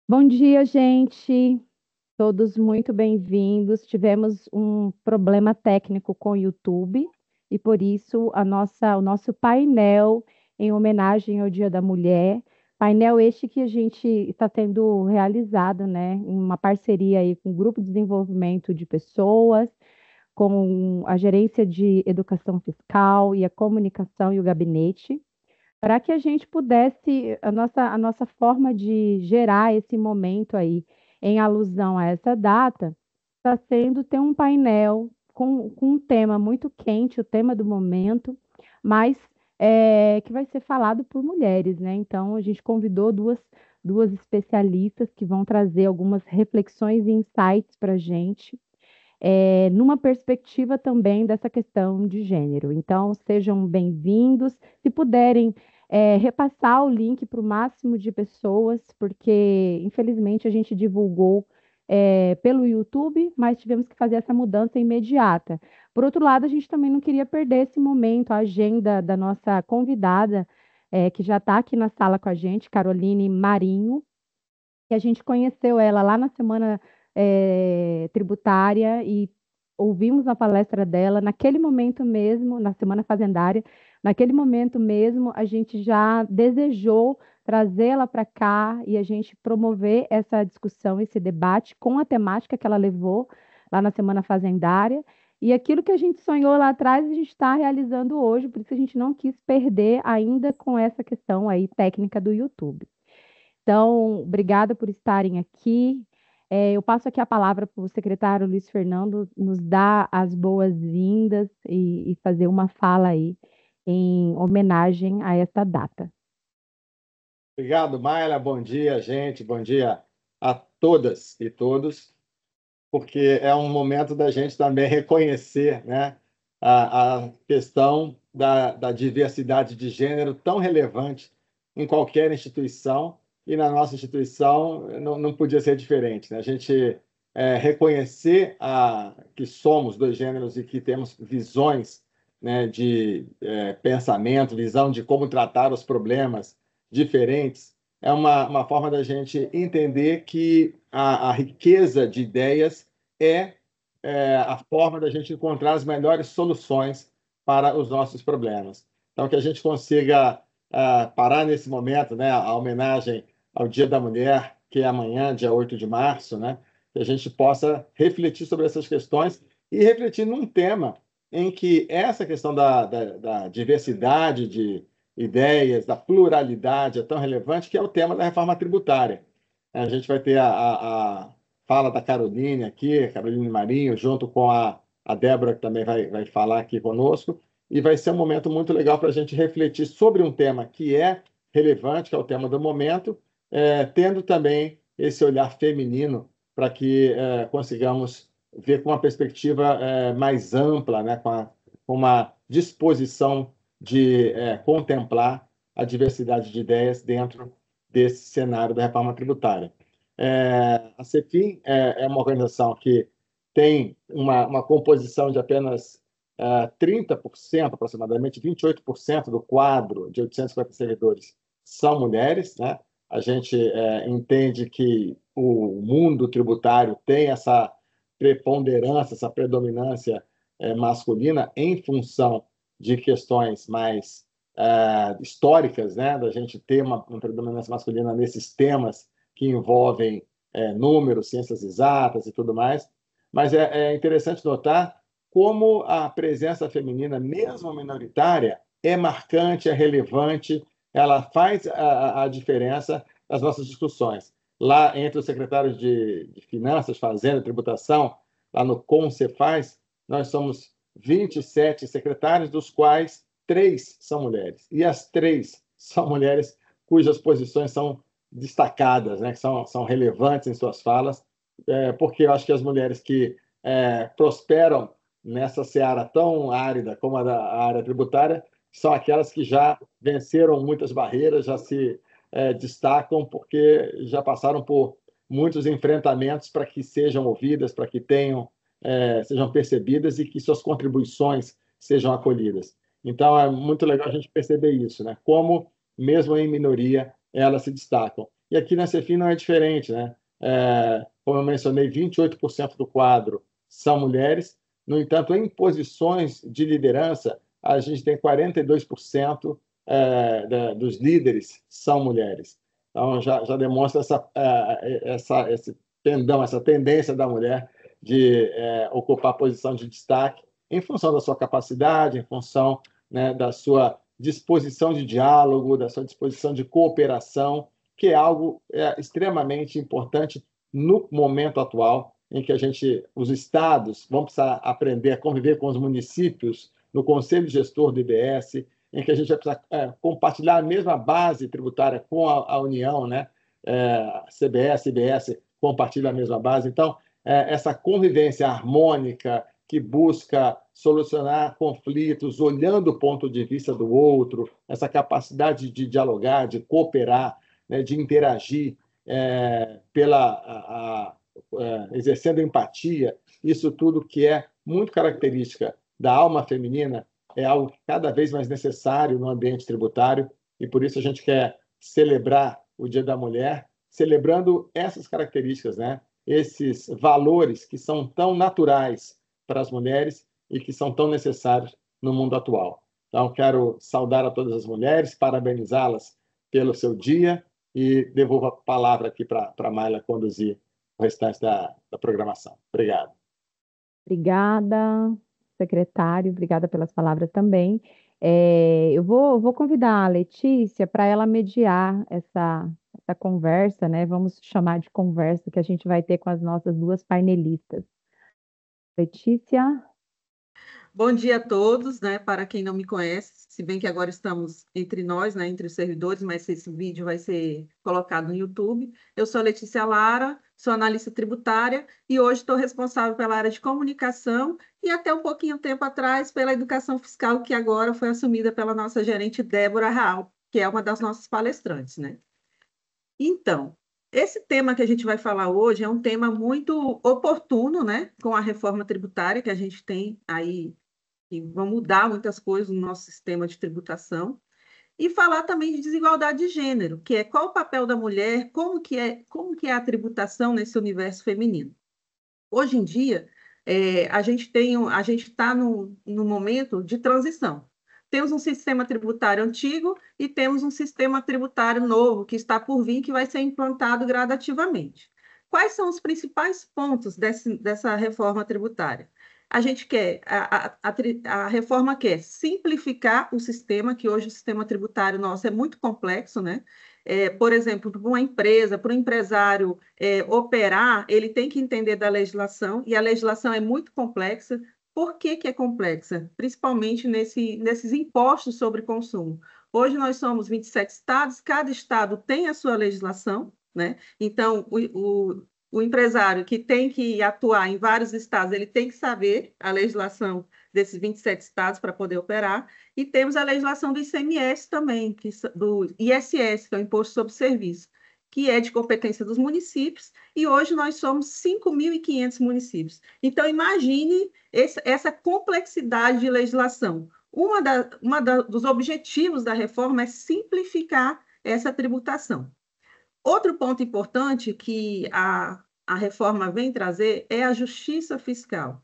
Bom dia, gente. Todos muito bem-vindos. Tivemos um problema técnico com o YouTube e por isso o nosso painel em homenagem ao Dia da Mulher, painel este que a gente está tendo realizado, né, em uma parceria aí com o Grupo de Desenvolvimento de Pessoas, com a Gerência de Educação Fiscal e a Comunicação e o Gabinete para que a gente pudesse, a nossa forma de gerar esse momento aí, em alusão a essa data, está sendo ter um painel com um tema muito quente, o tema do momento, mas que vai ser falado por mulheres, né? Então, a gente convidou duas especialistas que vão trazer algumas reflexões e insights para a gente numa perspectiva também dessa questão de gênero. Então, sejam bem-vindos. Se puderem, repassar o link para o máximo de pessoas, porque, infelizmente, a gente divulgou pelo YouTube, mas tivemos que fazer essa mudança imediata. Por outro lado, a gente também não queria perder esse momento, a agenda da nossa convidada, que já está aqui na sala com a gente, Caroline Marinho, que a gente conheceu ela lá na semana tributária e ouvimos a palestra dela naquele momento mesmo, na semana fazendária, naquele momento mesmo a gente já desejou trazê-la para cá e a gente promover essa discussão, esse debate com a temática que ela levou lá na semana fazendária. E aquilo que a gente sonhou lá atrás, a gente está realizando hoje, por isso a gente não quis perder ainda com essa questão aí técnica do YouTube. Então, obrigada por estarem aqui. Eu passo aqui a palavra para o secretário Luiz Fernando nos dar as boas-vindas e fazer uma fala aí em homenagem a esta data. Obrigado, Mayla. Bom dia, gente. Bom dia a todas e todos, porque é um momento da gente também reconhecer, né, a questão da diversidade de gênero tão relevante em qualquer instituição, e na nossa instituição não podia ser diferente, né? A gente reconhecer que somos dois gêneros e que temos visões, né, de pensamento, visão de como tratar os problemas diferentes, é uma forma da gente entender que a riqueza de ideias é, a forma da gente encontrar as melhores soluções para os nossos problemas. Então, que a gente consiga parar nesse momento, né, a homenagem ao Dia da Mulher, que é amanhã, dia 8 de março, né, que a gente possa refletir sobre essas questões e refletir num tema em que essa questão da diversidade de ideias, da pluralidade é tão relevante, que é o tema da reforma tributária. A gente vai ter a fala da Caroline aqui, Caroline Marinho, junto com a Débora, que também vai falar aqui conosco, e vai ser um momento muito legal para a gente refletir sobre um tema que é relevante, que é o tema do momento, tendo também esse olhar feminino para que consigamos ver com uma perspectiva mais ampla, né, com uma disposição de contemplar a diversidade de ideias dentro desse cenário da reforma tributária. A CEFIM é uma organização que tem uma composição de apenas 30%, aproximadamente 28% do quadro de 850 servidores são mulheres, né? A gente entende que o mundo tributário tem essa preponderância, essa predominância masculina em função de questões mais históricas, né? Da gente ter uma predominância masculina nesses temas que envolvem números, ciências exatas e tudo mais. Mas é interessante notar como a presença feminina, mesmo minoritária, é marcante, é relevante, ela faz a diferença nas nossas discussões. Lá entre os secretários de Finanças, Fazenda e Tributação, lá no CONCEFAZ, nós somos 27 secretários, dos quais 3 são mulheres. E as 3 são mulheres cujas posições são destacadas, né, que são relevantes em suas falas, porque eu acho que as mulheres que prosperam nessa seara tão árida como a área tributária são aquelas que já venceram muitas barreiras, já se destacam porque já passaram por muitos enfrentamentos para que sejam ouvidas, para que sejam percebidas e que suas contribuições sejam acolhidas. Então, é muito legal a gente perceber isso, né? Como, mesmo em minoria, elas se destacam. E aqui na Cefim não é diferente, né? Como eu mencionei, 28% do quadro são mulheres. No entanto, em posições de liderança, a gente tem 42% dos líderes são mulheres. Então, já demonstra esse pendão, essa tendência da mulher de ocupar posição de destaque em função da sua capacidade, em função, né, da sua disposição de diálogo, da sua disposição de cooperação, que é algo extremamente importante no momento atual, em que os estados vão precisar aprender a conviver com os municípios no Conselho Gestor do IBS, em que a gente vai precisar compartilhar a mesma base tributária com a União, né? CBS, IBS compartilham a mesma base. Então, essa convivência harmônica que busca solucionar conflitos olhando o ponto de vista do outro, essa capacidade de dialogar, de cooperar, né, de interagir, exercendo empatia, isso tudo que é muito característica da alma feminina, é algo cada vez mais necessário no ambiente tributário, e por isso a gente quer celebrar o Dia da Mulher, celebrando essas características, né? Esses valores que são tão naturais para as mulheres e que são tão necessários no mundo atual. Então, quero saudar a todas as mulheres, parabenizá-las pelo seu dia e devolvo a palavra aqui para a Mayla conduzir o restante da programação. Obrigado. Obrigada, secretário, obrigada pelas palavras também. Eu vou convidar a Letícia para ela mediar essa conversa, né? Vamos chamar de conversa que a gente vai ter com as nossas duas painelistas. Letícia. Bom dia a todos, né? Para quem não me conhece, se bem que agora estamos entre nós, né? Entre os servidores, mas esse vídeo vai ser colocado no YouTube. Eu sou Letícia Lara, sou analista tributária e hoje estou responsável pela área de comunicação e até um pouquinho tempo atrás pela educação fiscal, que agora foi assumida pela nossa gerente Débora Raal, que é uma das nossas palestrantes, né? Então, esse tema que a gente vai falar hoje é um tema muito oportuno, né? Com a reforma tributária que a gente tem aí, que vão mudar muitas coisas no nosso sistema de tributação, e falar também de desigualdade de gênero, que é qual o papel da mulher, como que é a tributação nesse universo feminino. Hoje em dia, a gente está no momento de transição. Temos um sistema tributário antigo e temos um sistema tributário novo que está por vir, que vai ser implantado gradativamente. Quais são os principais pontos dessa reforma tributária? A gente quer, a reforma quer simplificar o sistema, que hoje o sistema tributário nosso é muito complexo, né? Por exemplo, para uma empresa, para um empresário operar, ele tem que entender da legislação, e a legislação é muito complexa. Por que é complexa? Principalmente nesses impostos sobre consumo. Hoje nós somos 27 estados, cada estado tem a sua legislação, né? Então, o empresário que tem que atuar em vários estados, ele tem que saber a legislação desses 27 estados para poder operar. E temos a legislação do ICMS também, do ISS, que é o Imposto sobre Serviço, que é de competência dos municípios, e hoje nós somos 5.500 municípios. Então, imagine essa complexidade de legislação. Dos objetivos da reforma é simplificar essa tributação. Outro ponto importante que a reforma vem trazer é a justiça fiscal.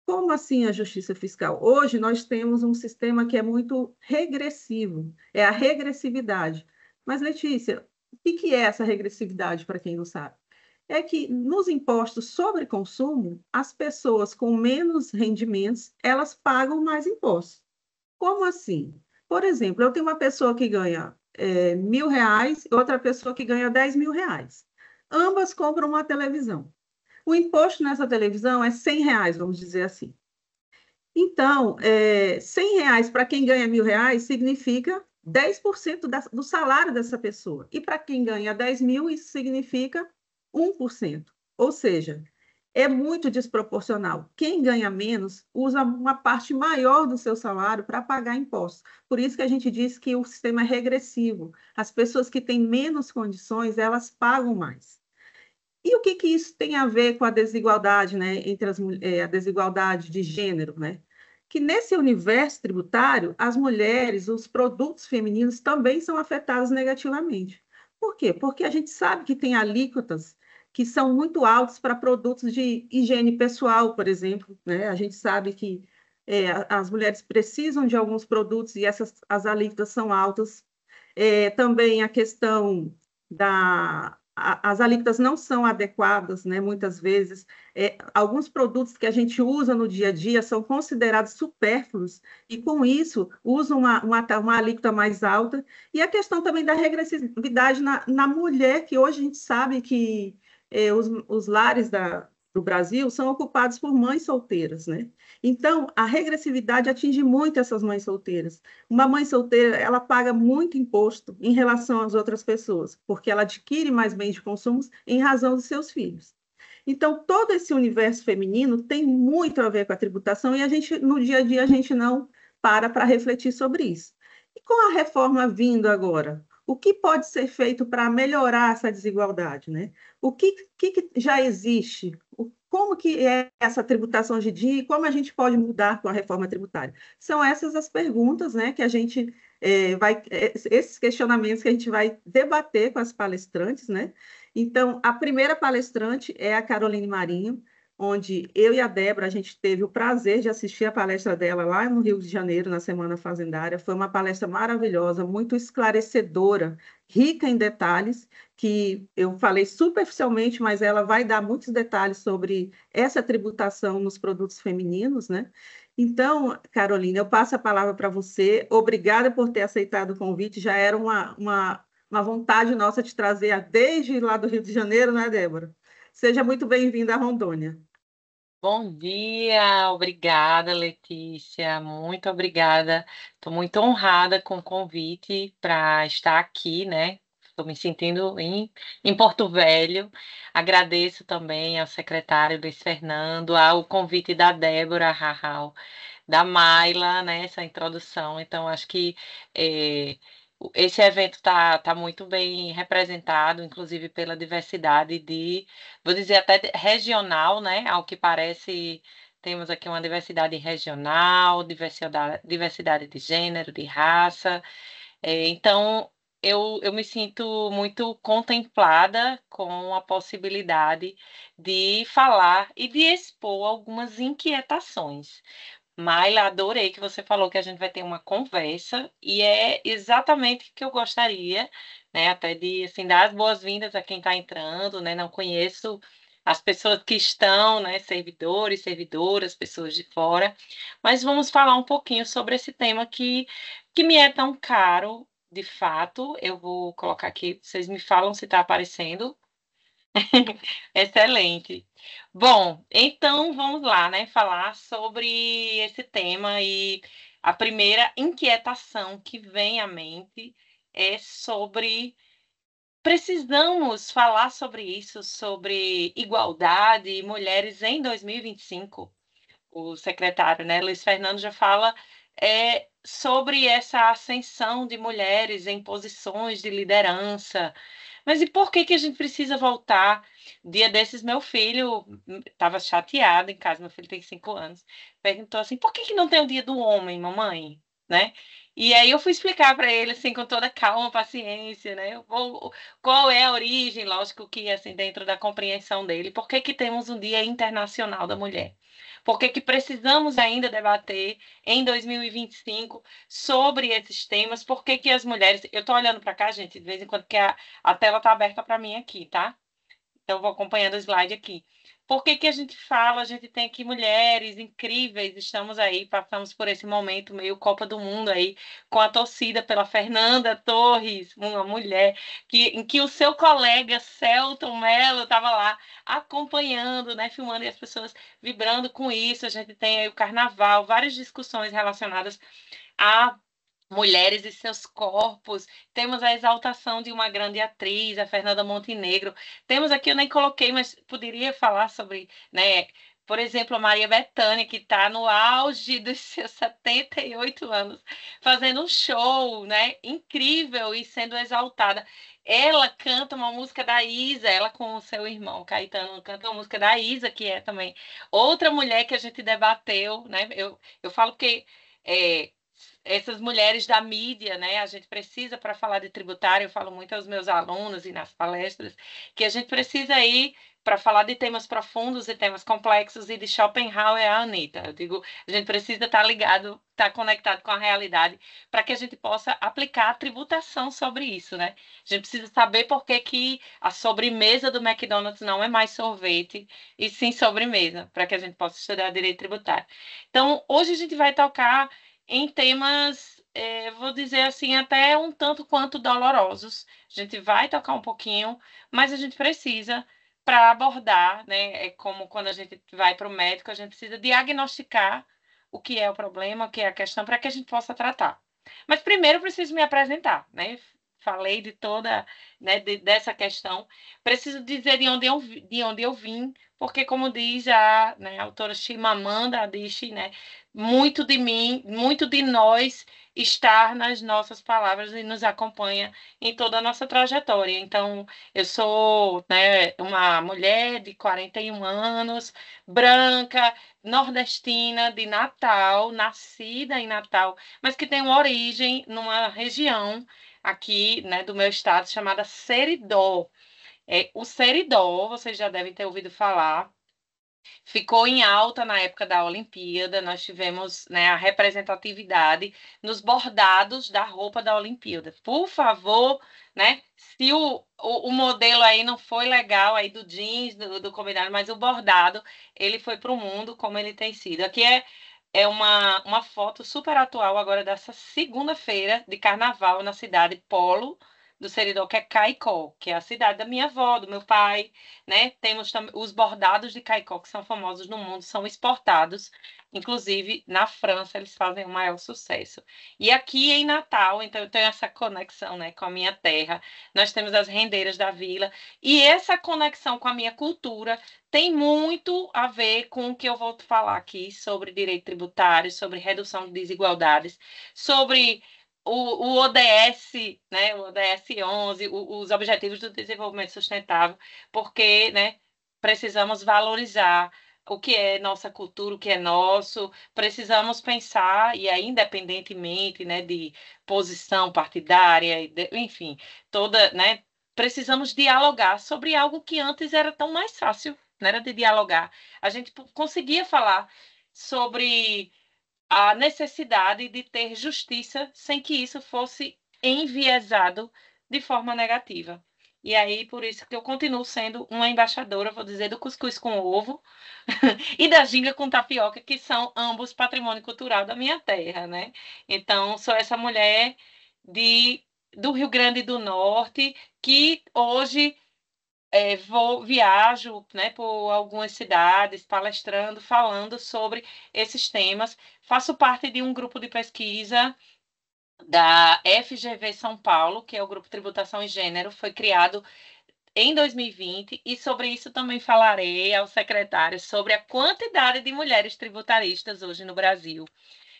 Como assim a justiça fiscal? Hoje nós temos um sistema que é muito regressivo, é a regressividade. Mas, Letícia, o que é essa regressividade, para quem não sabe? É que nos impostos sobre consumo, as pessoas com menos rendimentos, elas pagam mais impostos. Como assim? Por exemplo, eu tenho uma pessoa que ganha R$ 1.000 e outra pessoa que ganha R$ 10.000. Ambas compram uma televisão. O imposto nessa televisão é R$ 100, vamos dizer assim. Então, R$ 100 para quem ganha R$ 1.000 significa 10% do salário dessa pessoa. E para quem ganha 10 mil, isso significa 1%. Ou seja, é muito desproporcional. Quem ganha menos usa uma parte maior do seu salário para pagar impostos. Por isso que a gente diz que o sistema é regressivo. As pessoas que têm menos condições, elas pagam mais. E o que isso tem a ver com a desigualdade, né, entre a desigualdade de gênero, né? Que nesse universo tributário, as mulheres, os produtos femininos também são afetados negativamente. Por quê? Porque a gente sabe que tem alíquotas que são muito altas para produtos de higiene pessoal, por exemplo, né? A gente sabe que as mulheres precisam de alguns produtos e as alíquotas são altas. Também a questão as alíquotas não são adequadas, né? Muitas vezes, alguns produtos que a gente usa no dia a dia são considerados supérfluos e, com isso, usam uma alíquota mais alta. E a questão também da regressividade na mulher, que hoje a gente sabe que os lares do Brasil são ocupados por mães solteiras, né? Então, a regressividade atinge muito essas mães solteiras. Uma mãe solteira, ela paga muito imposto em relação às outras pessoas, porque ela adquire mais bens de consumo em razão dos seus filhos. Então, todo esse universo feminino tem muito a ver com a tributação e a gente, no dia a dia, a gente não para refletir sobre isso. E com a reforma vindo agora, o que pode ser feito para melhorar essa desigualdade, né? O que já existe? Como que é essa tributação hoje em dia e como a gente pode mudar com a reforma tributária? São essas as perguntas, né, que a gente esses questionamentos que a gente vai debater com as palestrantes, né? Então, a primeira palestrante é a Caroline Marinho, onde eu e a Débora, a gente teve o prazer de assistir a palestra dela lá no Rio de Janeiro, na Semana Fazendária. Foi uma palestra maravilhosa, muito esclarecedora, rica em detalhes, que eu falei superficialmente, mas ela vai dar muitos detalhes sobre essa tributação nos produtos femininos, né? Então, Carolina, eu passo a palavra para você. Obrigada por ter aceitado o convite. Já era uma vontade nossa de trazer desde lá do Rio de Janeiro, né, Débora? Seja muito bem-vinda a Rondônia. Bom dia, obrigada, Letícia, muito obrigada. Estou muito honrada com o convite para estar aqui, né? Estou me sentindo em Porto Velho. Agradeço também ao secretário Luiz Fernando, ao convite da Débora Rahal, da Maila, né? Essa introdução. Então, acho que esse evento está muito bem representado, inclusive pela diversidade vou dizer até regional, né? Ao que parece, temos aqui uma diversidade regional, diversidade de gênero, de raça. Então, eu me sinto muito contemplada com a possibilidade de falar e de expor algumas inquietações. Maila, adorei que você falou que a gente vai ter uma conversa e é exatamente o que eu gostaria, né? Até de assim, dar as boas-vindas a quem está entrando, né? Não conheço as pessoas que estão, né? Servidores, servidoras, pessoas de fora, mas vamos falar um pouquinho sobre esse tema que me é tão caro, de fato. Eu vou colocar aqui, vocês me falam se está aparecendo. Excelente. Bom, então vamos lá, né, falar sobre esse tema e a primeira inquietação que vem à mente é sobre precisamos falar sobre isso, sobre igualdade e mulheres em 2025. O secretário, né, Luiz Fernando já fala sobre essa ascensão de mulheres em posições de liderança. Mas e por que a gente precisa voltar? Dia desses, meu filho estava chateado em casa, meu filho tem 5 anos, perguntou assim, por que não tem o dia do homem, mamãe? Né? E aí eu fui explicar para ele, assim, com toda calma, paciência, né? Qual é a origem, lógico que, assim, dentro da compreensão dele, por que temos um Dia Internacional da Mulher? Por que precisamos ainda debater em 2025 sobre esses temas? Por que as mulheres... Eu estou olhando para cá, gente, de vez em quando, que a tela está aberta para mim aqui, tá? Então, eu vou acompanhando o slide aqui. Por que a gente fala, a gente tem aqui mulheres incríveis, estamos aí, passamos por esse momento meio Copa do Mundo aí, com a torcida pela Fernanda Torres, uma mulher em que o seu colega Celton Mello estava lá acompanhando, né, filmando e as pessoas vibrando com isso. A gente tem aí o carnaval, várias discussões relacionadas a mulheres e seus corpos, temos a exaltação de uma grande atriz, a Fernanda Montenegro, temos aqui, eu nem coloquei, mas poderia falar sobre, né, por exemplo, a Maria Bethânia, que está no auge dos seus 78 anos, fazendo um show, né, incrível e sendo exaltada. Ela canta uma música da Isa, ela com o seu irmão Caetano, canta uma música da Isa, que é também outra mulher que a gente debateu, né, eu falo que essas mulheres da mídia, né? A gente precisa, para falar de tributário, eu falo muito aos meus alunos e nas palestras, que a gente precisa ir para falar de temas profundos e temas complexos, e de Schopenhauer é a Anitta. Eu digo, a gente precisa estar ligado, estar conectado com a realidade, para que a gente possa aplicar a tributação sobre isso, né? A gente precisa saber por que que a sobremesa do McDonald's não é mais sorvete, e sim sobremesa, para que a gente possa estudar direito tributário. Então, hoje a gente vai tocar em temas, vou dizer assim, até um tanto quanto dolorosos. A gente vai tocar um pouquinho, mas a gente precisa, para abordar, né? É como quando a gente vai para o médico, a gente precisa diagnosticar o que é o problema, o que é a questão, para que a gente possa tratar. Mas primeiro eu preciso me apresentar, né? Falei de toda, né, dessa questão. Preciso dizer de onde eu vim, porque, como diz a, né, a autora Chimamanda Adichie, né, muito de mim, muito de nós estar nas nossas palavras e nos acompanha em toda a nossa trajetória. Então, eu sou, né, uma mulher de 41 anos, branca, nordestina, de Natal, nascida em Natal, mas que tem uma origem numa região aqui, né, do meu estado chamada Seridó. O Seridó, vocês já devem ter ouvido falar, ficou em alta na época da Olimpíada. Nós tivemos, né, a representatividade nos bordados da roupa da Olimpíada. Por favor, né, se o modelo aí não foi legal aí do jeans, do combinado, mas o bordado, ele foi para o mundo como ele tem sido. Aqui é uma foto super atual agora dessa segunda-feira de carnaval na cidade Polo do Seridó, que é Caicó, que é a cidade da minha avó, do meu pai, né? Temos também os bordados de Caicó, que são famosos no mundo, são exportados. Inclusive, na França, eles fazem o maior sucesso. E aqui em Natal, então eu tenho essa conexão, né, com a minha terra. Nós temos as rendeiras da vila. E essa conexão com a minha cultura tem muito a ver com o que eu vou falar aqui sobre direito tributário, sobre redução de desigualdades, sobre o ODS, né, o ODS 11, os Objetivos do Desenvolvimento Sustentável, porque, né, precisamos valorizar o que é nossa cultura, o que é nosso, precisamos pensar, e aí, independentemente, né, de posição partidária, enfim, toda, né, precisamos dialogar sobre algo que antes era tão mais fácil, não era de dialogar. A gente conseguia falar sobre a necessidade de ter justiça sem que isso fosse enviesado de forma negativa. E aí, por isso que eu continuo sendo uma embaixadora, vou dizer, do cuscuz com ovo e da ginga com tapioca, que são ambos patrimônio cultural da minha terra, né? Então, sou essa mulher do Rio Grande do Norte que hoje viajo, né, por algumas cidades, palestrando, falando sobre esses temas. Faço parte de um grupo de pesquisa da FGV São Paulo, que é o Grupo Tributação e Gênero, foi criado em 2020, e sobre isso também falarei ao secretário sobre a quantidade de mulheres tributaristas hoje no Brasil,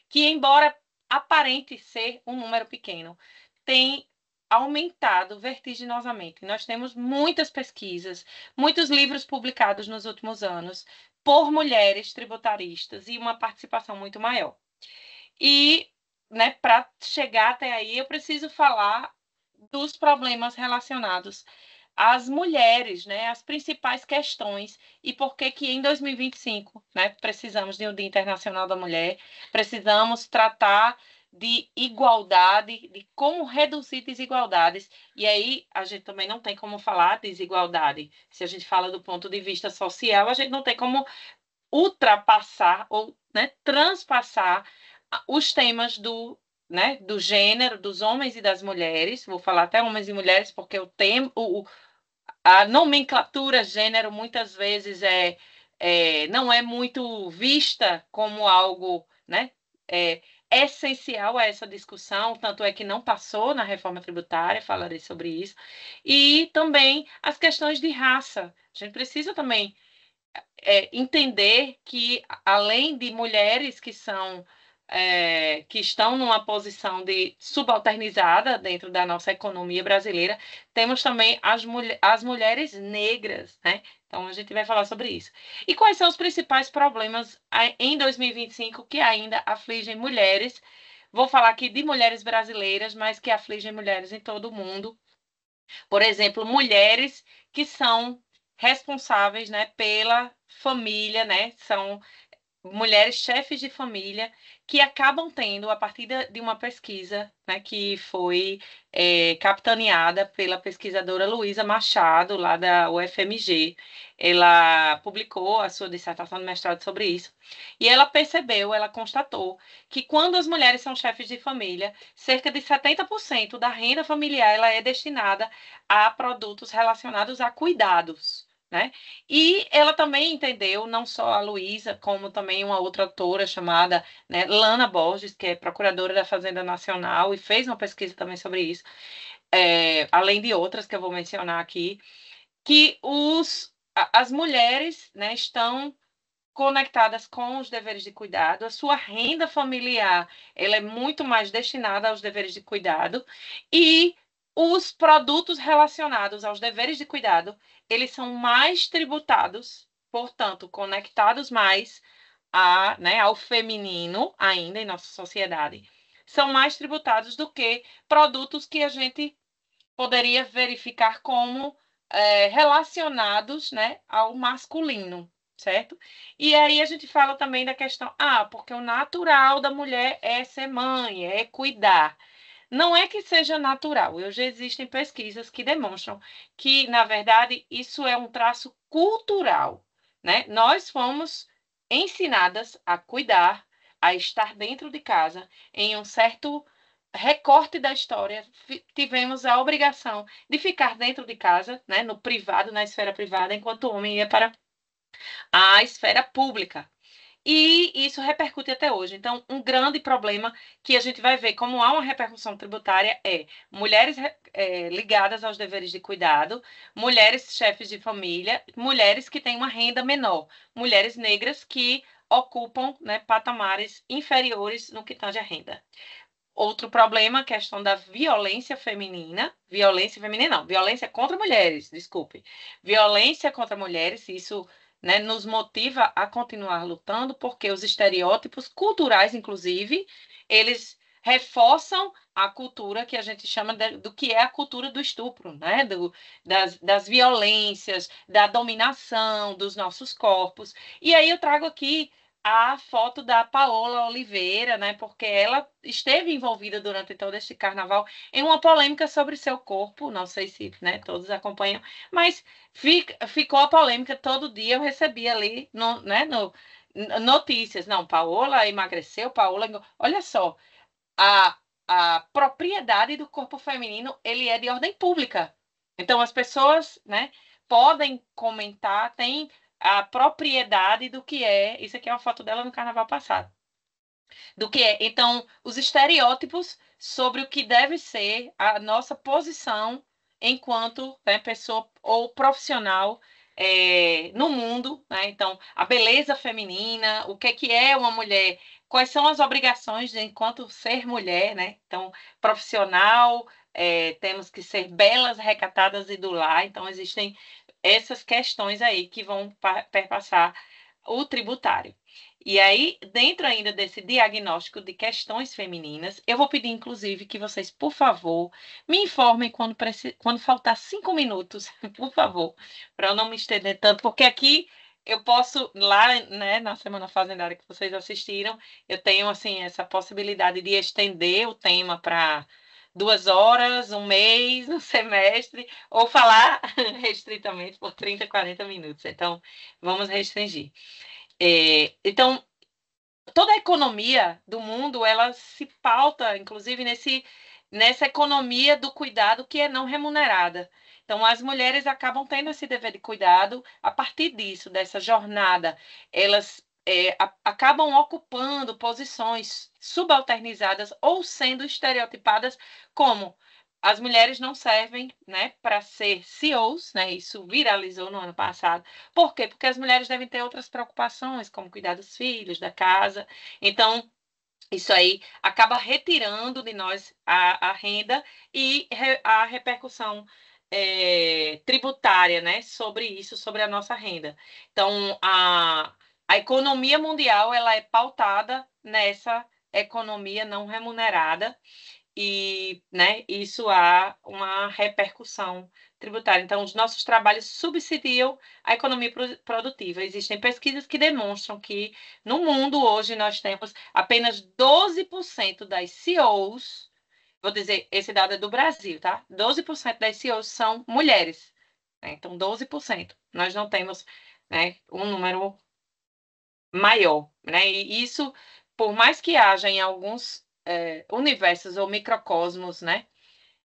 que, embora aparente ser um número pequeno, tem aumentado vertiginosamente. Nós temos muitas pesquisas, muitos livros publicados nos últimos anos por mulheres tributaristas e uma participação muito maior. E, né, para chegar até aí, eu preciso falar dos problemas relacionados às mulheres, né, as principais questões, e por que que em 2025, né, precisamos de um Dia Internacional da Mulher, precisamos tratar de igualdade, de como reduzir desigualdades. E aí a gente também não tem como falar de desigualdade. Se a gente fala do ponto de vista social, a gente não tem como ultrapassar ou, né, transpassar os temas né, do gênero, dos homens e das mulheres. Vou falar até homens e mulheres, porque a nomenclatura gênero muitas vezes não é muito vista como algo, né, essencial a essa discussão, tanto é que não passou na reforma tributária, falarei sobre isso. E também as questões de raça. A gente precisa também entender que, além de mulheres que estão numa posição de subalternizada dentro da nossa economia brasileira, temos também as mulheres negras, né? Então, a gente vai falar sobre isso. E quais são os principais problemas em 2025 que ainda afligem mulheres vou falar aqui de mulheres brasileiras, mas que afligem mulheres em todo o mundo. Por exemplo, mulheres que são responsáveis, né, pela família, né, são mulheres chefes de família que acabam tendo, a partir de uma pesquisa, né, que foi capitaneada pela pesquisadora Luísa Machado, lá da UFMG. Ela publicou a sua dissertação de mestrado sobre isso. E ela percebeu, ela constatou, que quando as mulheres são chefes de família, cerca de 70% da renda familiar ela é destinada a produtos relacionados a cuidados, né? E ela também entendeu, não só a Luísa, como também uma outra autora chamada, né, Lana Borges, que é procuradora da Fazenda Nacional e fez uma pesquisa também sobre isso, além de outras que eu vou mencionar aqui, que as mulheres, né, estão conectadas com os deveres de cuidado, a sua renda familiar ela é muito mais destinada aos deveres de cuidado, e os produtos relacionados aos deveres de cuidado, eles são mais tributados, portanto, conectados mais né, ao feminino ainda em nossa sociedade. São mais tributados do que produtos que a gente poderia verificar como relacionados, né, ao masculino, certo? E aí a gente fala também da questão, porque o natural da mulher é ser mãe, é cuidar. Não é que seja natural, hoje existem pesquisas que demonstram que, na verdade, isso é um traço cultural, né? Nós fomos ensinadas a cuidar, a estar dentro de casa, em um certo recorte da história, tivemos a obrigação de ficar dentro de casa, né, no privado, na esfera privada, enquanto o homem ia para a esfera pública. E isso repercute até hoje. Então, um grande problema que a gente vai ver como há uma repercussão tributária é mulheres ligadas aos deveres de cuidado, mulheres chefes de família, mulheres que têm uma renda menor, mulheres negras que ocupam, né, patamares inferiores no que tange a renda. Outro problema, a questão da violência feminina. Violência feminina não, violência contra mulheres, desculpe. Violência contra mulheres, isso, né, nos motiva a continuar lutando, porque os estereótipos culturais, inclusive, eles reforçam a cultura que a gente chama do que é a cultura do estupro, né? Das violências, da dominação dos nossos corpos. E aí eu trago aqui a foto da Paola Oliveira, né? Porque ela esteve envolvida durante todo este carnaval em uma polêmica sobre seu corpo. Não sei se, né, todos acompanham, mas ficou a polêmica todo dia. Eu recebia ali, notícias. Não, Paola emagreceu, Paola. Olha só, a propriedade do corpo feminino ele é de ordem pública. Então as pessoas, né, podem comentar, tem a propriedade do que é. Isso aqui é uma foto dela no carnaval passado. Do que é. Então, os estereótipos sobre o que deve ser a nossa posição enquanto, né, pessoa ou profissional no mundo, né? Então, a beleza feminina, o que é uma mulher, quais são as obrigações de enquanto ser mulher, né? Então, profissional, temos que ser belas, recatadas e do lar. Então, existem essas questões aí que vão perpassar o tributário. E aí, dentro ainda desse diagnóstico de questões femininas, eu vou pedir, inclusive, que vocês, por favor, me informem quando faltar 5 minutos, por favor, para eu não me estender tanto, porque aqui eu posso, lá, né, na Semana Fazendária que vocês assistiram, eu tenho, assim, essa possibilidade de estender o tema para 2 horas, um mês, um semestre, ou falar restritamente por 30, 40 minutos. Então, vamos restringir. Então, toda a economia do mundo, ela se pauta, inclusive, nessa economia do cuidado que é não remunerada. Então, as mulheres acabam tendo esse dever de cuidado. A partir disso, dessa jornada, elas acabam ocupando posições subalternizadas ou sendo estereotipadas como as mulheres não servem, né, para ser CEOs, né? Isso viralizou no ano passado. Por quê? Porque as mulheres devem ter outras preocupações, como cuidar dos filhos, da casa. Então, isso aí acaba retirando de nós a renda e a repercussão tributária, né, sobre isso, sobre a nossa renda. Então, a economia mundial ela é pautada nessa economia não remunerada e, né, isso há uma repercussão tributária. Então, os nossos trabalhos subsidiam a economia produtiva. Existem pesquisas que demonstram que no mundo hoje nós temos apenas 12% das CEOs, vou dizer, esse dado é do Brasil, tá? 12% das CEOs são mulheres, né? Então, 12%. Nós não temos, né, um número maior, né? E isso, por mais que haja em alguns universos ou microcosmos, né,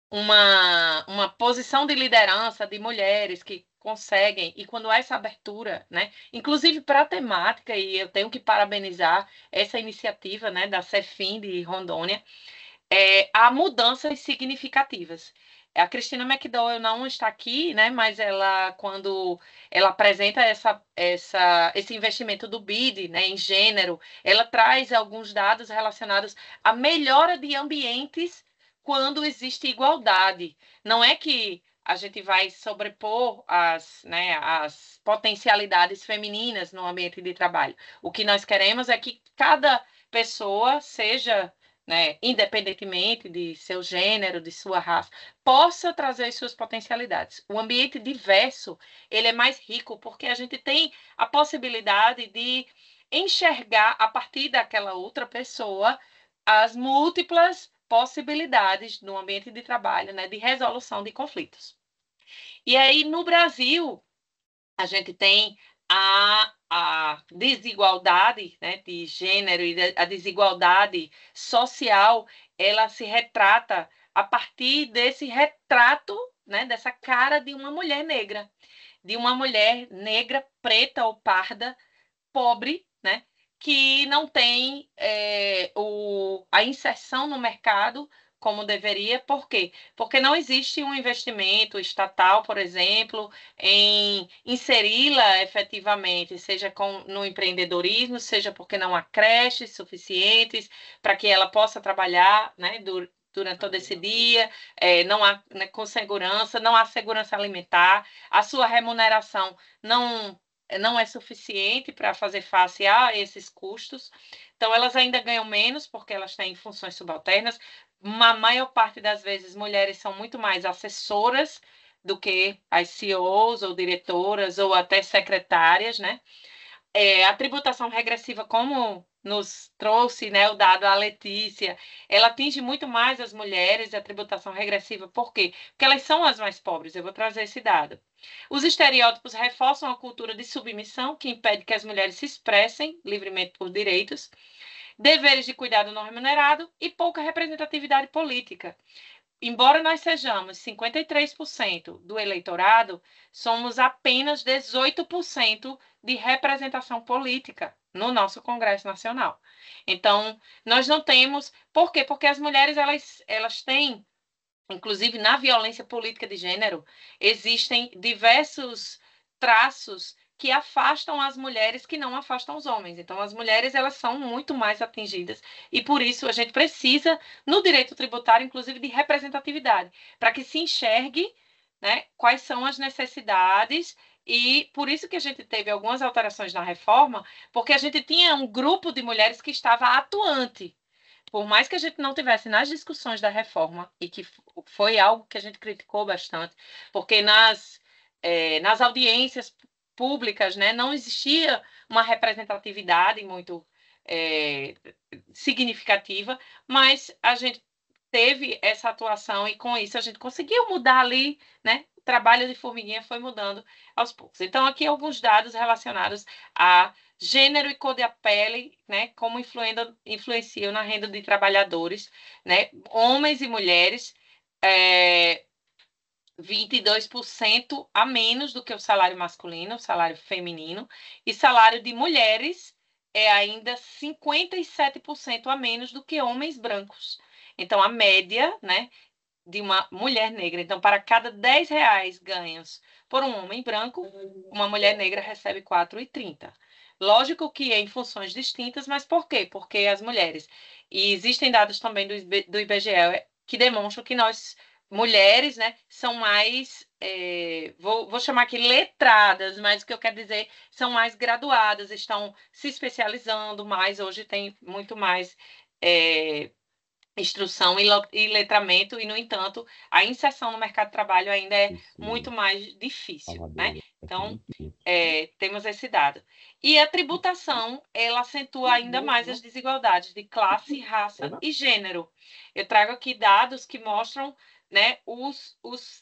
uma posição de liderança de mulheres que conseguem, e quando há essa abertura, né, inclusive para a temática, e eu tenho que parabenizar essa iniciativa, né, da Cefim de Rondônia, há mudanças significativas. A Cristina McDowell não está aqui, né, mas ela, quando ela apresenta esse investimento do BID, né, em gênero, ela traz alguns dados relacionados à melhora de ambientes quando existe igualdade. Não é que a gente vai sobrepor as potencialidades femininas no ambiente de trabalho. O que nós queremos é que cada pessoa seja, né, independentemente de seu gênero, de sua raça, possa trazer as suas potencialidades. O ambiente diverso, ele é mais rico porque a gente tem a possibilidade de enxergar a partir daquela outra pessoa as múltiplas possibilidades no ambiente de trabalho, né, de resolução de conflitos. E aí, no Brasil, a gente tem a desigualdade, né, de gênero e a desigualdade social, ela se retrata a partir desse retrato, né, dessa cara de uma mulher negra, preta ou parda, pobre, né, que não tem a inserção no mercado como deveria. Por quê? Porque não existe um investimento estatal, por exemplo, em inseri-la efetivamente, seja no empreendedorismo, seja porque não há creches suficientes para que ela possa trabalhar, né, durante todo esse dia, não há, né, com segurança, não há segurança alimentar, a sua remuneração não é suficiente para fazer face a esses custos. Então, elas ainda ganham menos porque elas têm funções subalternas. Uma maior parte das vezes, mulheres são muito mais assessoras do que as CEOs ou diretoras ou até secretárias, né? A tributação regressiva, como nos trouxe, né, o dado a Letícia, ela atinge muito mais as mulheres, a tributação regressiva. Por quê? Porque elas são as mais pobres. Eu vou trazer esse dado. Os estereótipos reforçam a cultura de submissão, que impede que as mulheres se expressem livremente por direitos, deveres de cuidado não remunerado e pouca representatividade política. Embora nós sejamos 53% do eleitorado, somos apenas 18% de representação política no nosso Congresso Nacional. Então, nós não temos... Por quê? Porque as mulheres, elas têm, inclusive na violência política de gênero, existem diversos traços que afastam as mulheres que não afastam os homens. Então, as mulheres, elas são muito mais atingidas e, por isso, a gente precisa, no direito tributário, inclusive, de representatividade, para que se enxergue, né, quais são as necessidades. E por isso que a gente teve algumas alterações na reforma, porque a gente tinha um grupo de mulheres que estava atuante. Por mais que a gente não tivesse nas discussões da reforma, e que foi algo que a gente criticou bastante, porque nas audiências públicas, né, não existia uma representatividade muito significativa, mas a gente teve essa atuação e com isso a gente conseguiu mudar ali, né? O trabalho de formiguinha foi mudando aos poucos. Então, aqui alguns dados relacionados a gênero e cor da pele, né? Como influenciam na renda de trabalhadores, né? Homens e mulheres, 22% a menos do que o salário masculino, o salário feminino, e salário de mulheres é ainda 57% a menos do que homens brancos. Então, a média, né, de uma mulher negra. Então, para cada R$10 ganhos por um homem branco, uma mulher negra recebe 4,30. Lógico que é em funções distintas, mas por quê? Porque as mulheres... E existem dados também do IBGE que demonstram que nós, mulheres, né, são mais... vou chamar aqui letradas, mas o que eu quero dizer, são mais graduadas, estão se especializando mais, hoje tem muito mais instrução e letramento, e, no entanto, a inserção no mercado de trabalho ainda é muito mais difícil, né? Então, temos esse dado. E a tributação, ela acentua ainda mais as desigualdades de classe, raça e gênero. Eu trago aqui dados que mostram, né, os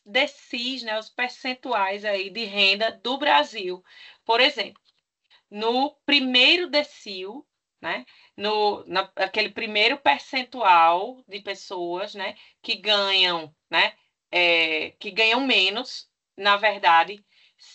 DECIs, né, os percentuais aí de renda do Brasil. Por exemplo, no primeiro decil, né, aquele primeiro percentual de pessoas, né, que ganham, né, que ganham menos, na verdade,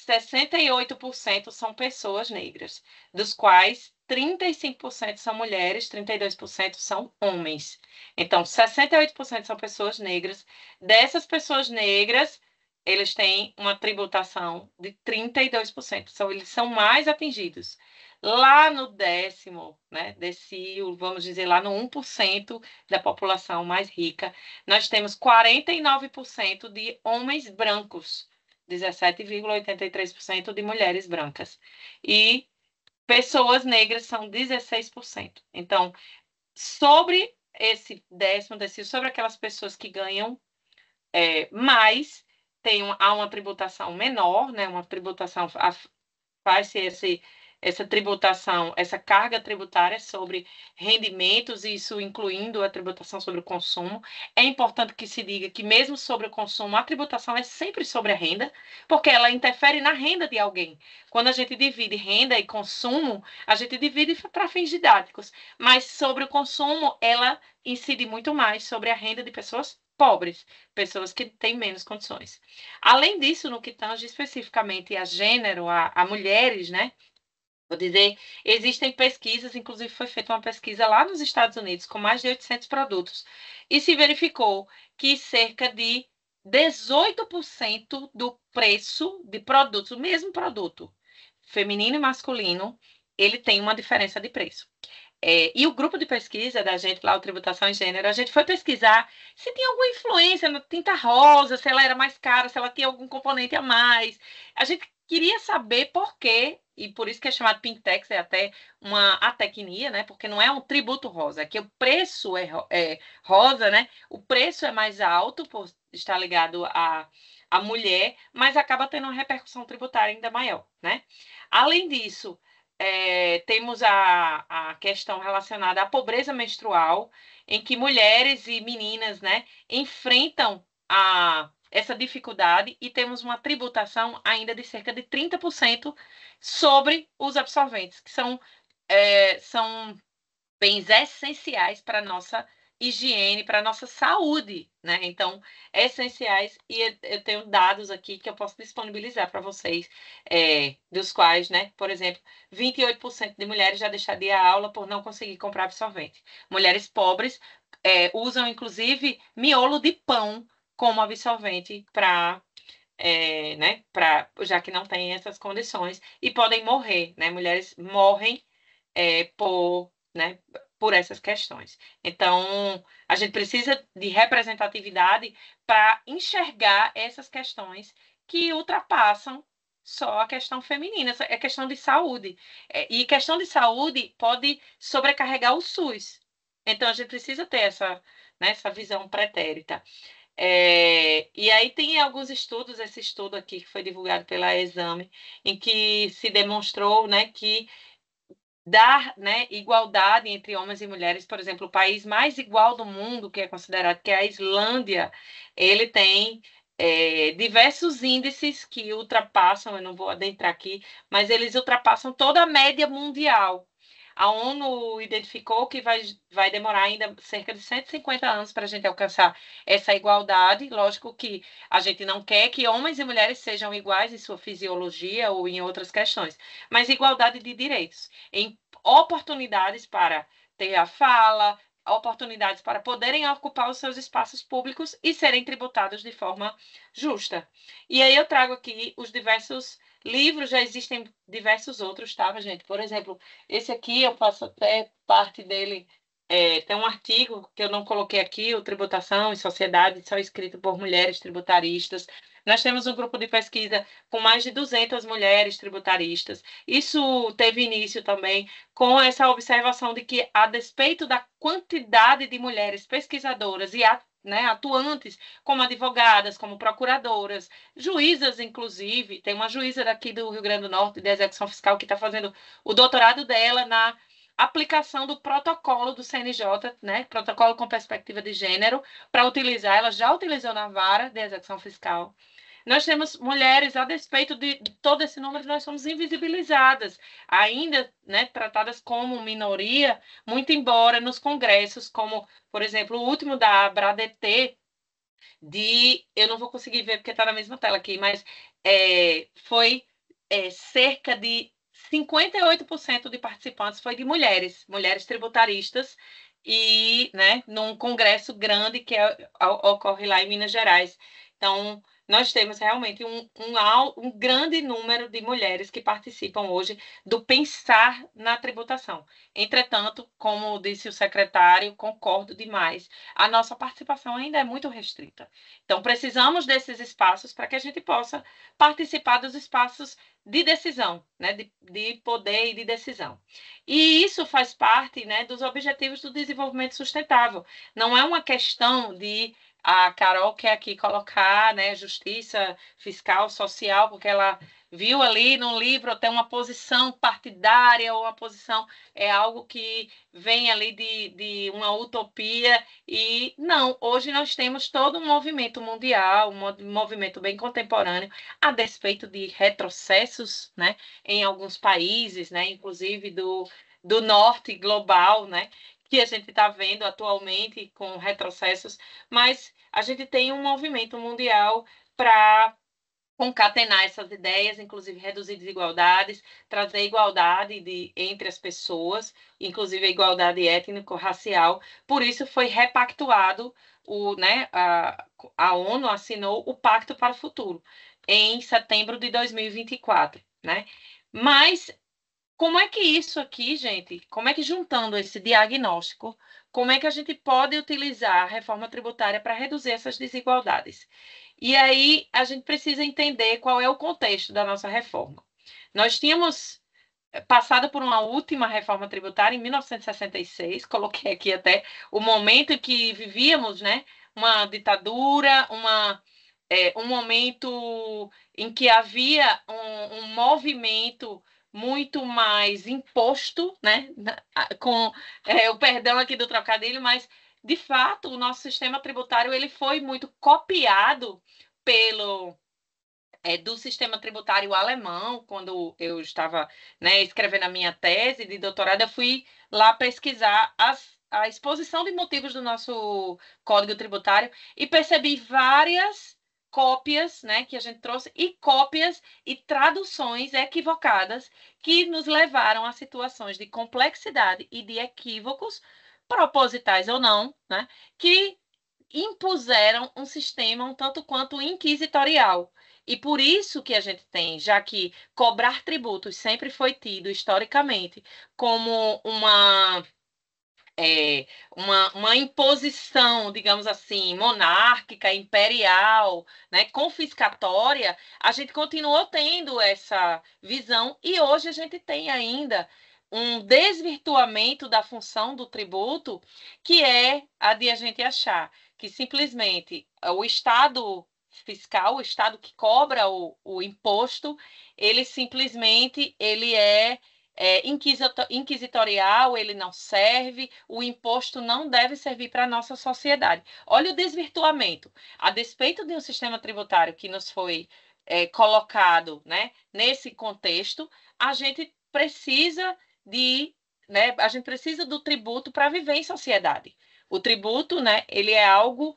68% são pessoas negras, dos quais 35% são mulheres, 32% são homens. Então, 68% são pessoas negras. Dessas pessoas negras, eles têm uma tributação de 32%. Eles são mais atingidos. Lá no décimo, né, decil, vamos dizer, lá no 1% da população mais rica, nós temos 49% de homens brancos, 17,83% de mulheres brancas. E pessoas negras são 16%. Então, sobre esse décimo decil, sobre aquelas pessoas que ganham mais, há uma tributação menor, né? Uma tributação, faz-se essa tributação, essa carga tributária sobre rendimentos, isso incluindo a tributação sobre o consumo. É importante que se diga que mesmo sobre o consumo, a tributação é sempre sobre a renda, porque ela interfere na renda de alguém. Quando a gente divide renda e consumo, a gente divide para fins didáticos, mas sobre o consumo, ela incide muito mais sobre a renda de pessoas pobres, pessoas que têm menos condições. Além disso, no que tange especificamente a gênero, a mulheres, né? Vou dizer, existem pesquisas, inclusive foi feita uma pesquisa lá nos Estados Unidos com mais de 800 produtos, e se verificou que cerca de 18% do preço de produtos, o mesmo produto, feminino e masculino, ele tem uma diferença de preço. E o grupo de pesquisa da gente lá, o Tributação em Gênero, a gente foi pesquisar se tinha alguma influência na tinta rosa, se ela era mais cara, se ela tinha algum componente a mais. A gente queria saber por quê, e por isso que é chamado Pink Tax, é até uma atecnia, né? Porque não é um tributo rosa, que o preço é rosa, né? O preço é mais alto por estar ligado à mulher, mas acaba tendo uma repercussão tributária ainda maior, né? Além disso, temos a questão relacionada à pobreza menstrual, em que mulheres e meninas, né, enfrentam essa dificuldade, e temos uma tributação ainda de cerca de 30% sobre os absorventes, que são bens essenciais para a nossa higiene, para a nossa saúde, né? Então, essenciais, e eu tenho dados aqui que eu posso disponibilizar para vocês, dos quais, né, por exemplo, 28% de mulheres já deixaram de ir à aula por não conseguir comprar absorvente. Mulheres pobres usam, inclusive, miolo de pão como absorvente para né, já que não tem essas condições, e podem morrer, né? Mulheres morrem por essas questões. Então, a gente precisa de representatividade para enxergar essas questões que ultrapassam só a questão feminina, é questão de saúde. E questão de saúde pode sobrecarregar o SUS. Então, a gente precisa ter essa visão pretérita. E aí tem alguns estudos, esse estudo aqui que foi divulgado pela Exame, em que se demonstrou, né, que dar, né, igualdade entre homens e mulheres, por exemplo, o país mais igual do mundo, que é considerado, que é a Islândia, ele tem diversos índices que ultrapassam, eu não vou adentrar aqui, mas eles ultrapassam toda a média mundial. A ONU identificou que vai demorar ainda cerca de 150 anos para a gente alcançar essa igualdade. Lógico que a gente não quer que homens e mulheres sejam iguais em sua fisiologia ou em outras questões, mas igualdade de direitos, em oportunidades para ter a fala, oportunidades para poderem ocupar os seus espaços públicos e serem tributados de forma justa. E aí eu trago aqui os diversos livros, já existem diversos outros, tá, gente? Por exemplo, esse aqui eu faço até parte dele tem um artigo que eu não coloquei aqui, o Tributação e Sociedade, só escrito por mulheres tributaristas. Nós temos um grupo de pesquisa com mais de 200 mulheres tributaristas. Isso teve início também com essa observação de que, a despeito da quantidade de mulheres pesquisadoras e atuantes, como advogadas, como procuradoras, juízas, inclusive, tem uma juíza daqui do Rio Grande do Norte, de execução fiscal, que está fazendo o doutorado dela na aplicação do protocolo do CNJ, né, protocolo com perspectiva de gênero, para utilizar, ela já utilizou na vara de execução fiscal. Nós temos mulheres, a despeito de todo esse número, nós somos invisibilizadas, ainda, né, tratadas como minoria, muito embora nos congressos, como, por exemplo, o último da ABRADET, eu não vou conseguir ver porque está na mesma tela aqui, mas foi cerca de 58% de participantes foi de mulheres tributaristas, e, né, num congresso grande que ocorre lá em Minas Gerais. Então, nós temos realmente um grande número de mulheres que participam hoje do pensar na tributação. Entretanto, como disse o secretário, concordo demais, a nossa participação ainda é muito restrita. Então, precisamos desses espaços para que a gente possa participar dos espaços de decisão, né, de poder e de decisão. E isso faz parte, né, dos objetivos do desenvolvimento sustentável. Não é uma questão de a Carol quer aqui colocar, né, justiça fiscal, social, porque ela viu ali no livro, tem uma posição partidária ou uma posição, algo que vem ali de uma utopia. E não, hoje nós temos todo um movimento mundial, um movimento bem contemporâneo, a despeito de retrocessos, né, em alguns países, né, inclusive do norte global, né, que a gente está vendo atualmente com retrocessos, mas a gente tem um movimento mundial para concatenar essas ideias, inclusive reduzir desigualdades, trazer igualdade entre as pessoas, inclusive a igualdade étnico-racial. Por isso foi repactuado, né, a ONU assinou o Pacto para o Futuro em setembro de 2024, né? Mas como é que isso aqui, gente, como é que juntando esse diagnóstico, como é que a gente pode utilizar a reforma tributária para reduzir essas desigualdades? E aí a gente precisa entender qual é o contexto da nossa reforma. Nós tínhamos passado por uma última reforma tributária em 1966, coloquei aqui até o momento em que vivíamos, né, uma ditadura, um momento em que havia um movimento muito mais imposto, né, com o perdão aqui do trocadilho, mas, de fato, o nosso sistema tributário ele foi muito copiado do sistema tributário alemão. Quando eu estava, né, escrevendo a minha tese de doutorado, eu fui lá pesquisar a exposição de motivos do nosso Código Tributário e percebi várias cópias, né, que a gente trouxe, e cópias e traduções equivocadas que nos levaram a situações de complexidade e de equívocos, propositais ou não, né, que impuseram um sistema um tanto quanto inquisitorial. E por isso que a gente tem, já que cobrar tributos sempre foi tido historicamente como uma imposição, digamos assim, monárquica, imperial, né, confiscatória, a gente continuou tendo essa visão e hoje a gente tem ainda um desvirtuamento da função do tributo, que é a de a gente achar que simplesmente o Estado fiscal, o Estado que cobra o imposto, ele simplesmente inquisitorial, ele não serve, o imposto não deve servir para a nossa sociedade. Olha o desvirtuamento. A despeito de um sistema tributário que nos foi colocado, né, nesse contexto, a gente precisa a gente precisa do tributo para viver em sociedade. O tributo, né, ele é algo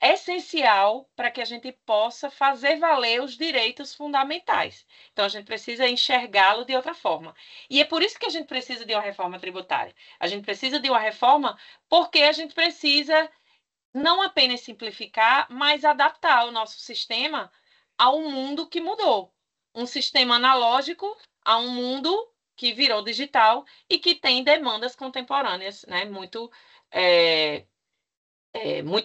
essencial para que a gente possa fazer valer os direitos fundamentais. Então, a gente precisa enxergá-lo de outra forma. E é por isso que a gente precisa de uma reforma tributária. A gente precisa de uma reforma porque a gente precisa não apenas simplificar, mas adaptar o nosso sistema ao mundo que mudou. Um sistema analógico a um mundo que virou digital e que tem demandas contemporâneas, né, muito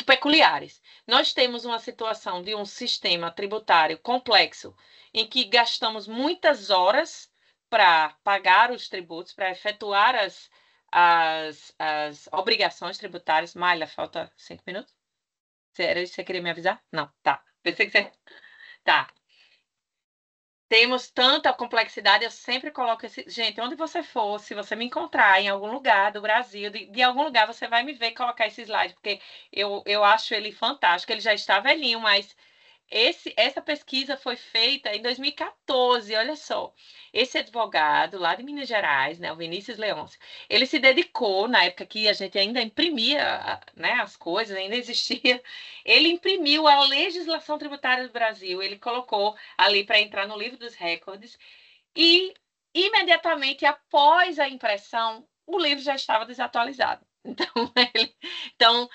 peculiares. Nós temos uma situação de um sistema tributário complexo, em que gastamos muitas horas para pagar os tributos, para efetuar as obrigações tributárias. Maila, falta 5 minutos? Sério, você queria me avisar? Não, tá. Pensei que você... Tá. Temos tanta complexidade, eu sempre coloco esse... Gente, onde você for, se você me encontrar em algum lugar do Brasil, de algum lugar, você vai me ver colocar esse slide, porque eu acho ele fantástico. Ele já está velhinho, mas essa pesquisa foi feita em 2014, olha só. Esse advogado lá de Minas Gerais, né, o Vinícius Leôncio, ele se dedicou, na época que a gente ainda imprimia, né, as coisas, ainda existia, ele imprimiu a legislação tributária do Brasil, ele colocou ali para entrar no livro dos recordes, e imediatamente após a impressão, o livro já estava desatualizado. Então,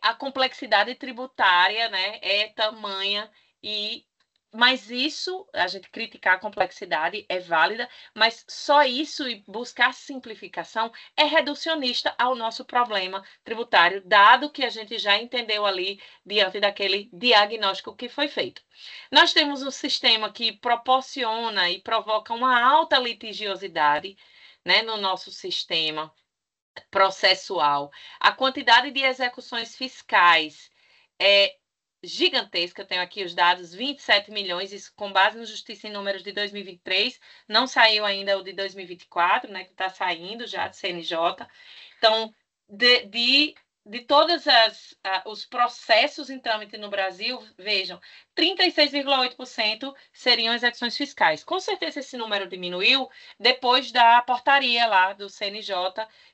a complexidade tributária, né, é tamanha, mas isso, a gente criticar a complexidade é válida, mas só isso e buscar simplificação é reducionista ao nosso problema tributário, dado que a gente já entendeu ali diante daquele diagnóstico que foi feito. Nós temos um sistema que proporciona e provoca uma alta litigiosidade, né, no nosso sistema processual. A quantidade de execuções fiscais é gigantesca. Eu tenho aqui os dados, 27 milhões, isso com base no Justiça em Números de 2023. Não saiu ainda o de 2024, né, que está saindo já do CNJ. Então, de todos os processos em trâmite no Brasil, vejam, 36,8% seriam execuções fiscais. Com certeza esse número diminuiu depois da portaria lá do CNJ,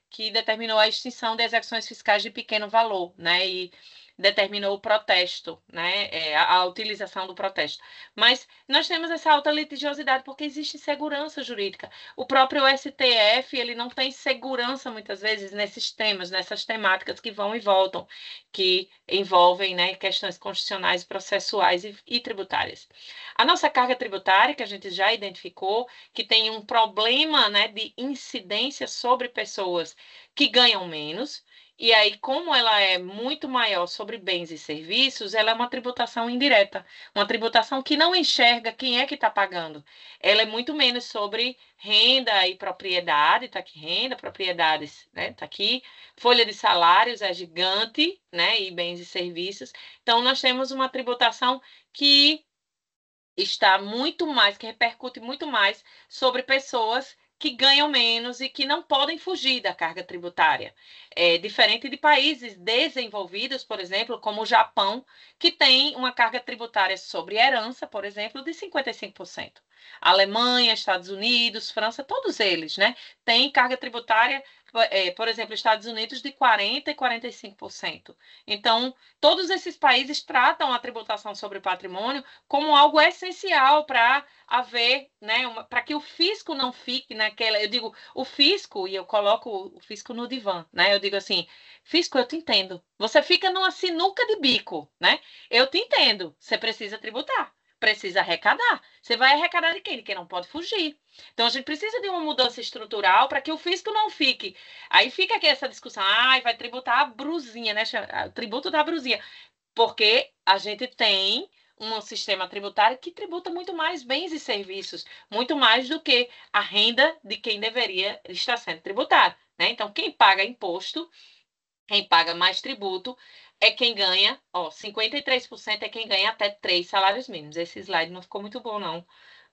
que determinou a extinção de execuções fiscais de pequeno valor, né, e determinou o protesto, né, a utilização do protesto. Mas nós temos essa alta litigiosidade porque existe insegurança jurídica. O próprio STF, ele não tem segurança, muitas vezes, nesses temas, nessas temáticas que vão e voltam, que envolvem, né, questões constitucionais, processuais e tributárias. A nossa carga tributária, que a gente já identificou, que tem um problema, né, de incidência sobre pessoas que ganham menos, e aí, como ela é muito maior sobre bens e serviços, ela é uma tributação indireta, uma tributação que não enxerga quem é que está pagando. Ela é muito menos sobre renda e propriedade, está aqui renda, propriedades, né? Está aqui, folha de salários é gigante, né? E bens e serviços. Então, nós temos uma tributação que está muito mais, que repercute muito mais sobre pessoas que ganham menos e que não podem fugir da carga tributária. Diferente de países desenvolvidos, por exemplo, como o Japão, que tem uma carga tributária sobre herança, por exemplo, de 55%. Alemanha, Estados Unidos, França, todos eles, né, têm carga tributária, por exemplo, Estados Unidos, de 40% e 45%. Então, todos esses países tratam a tributação sobre o patrimônio como algo essencial para haver, né, para que o fisco não fique naquela, eu digo, o fisco, e eu coloco o fisco no divã, né, eu digo assim, fisco, eu te entendo, você fica numa sinuca de bico, né, eu te entendo, você precisa tributar, precisa arrecadar, você vai arrecadar de quem? De quem não pode fugir. Então, a gente precisa de uma mudança estrutural para que o fisco não fique. Aí fica aqui essa discussão, vai tributar a brusinha, né, o tributo da brusinha, porque a gente tem um sistema tributário que tributa muito mais bens e serviços, muito mais do que a renda de quem deveria estar sendo tributado, né? Então, quem paga imposto, quem paga mais tributo, é quem ganha, 53% é quem ganha até 3 salários mínimos. Esse slide não ficou muito bom, não,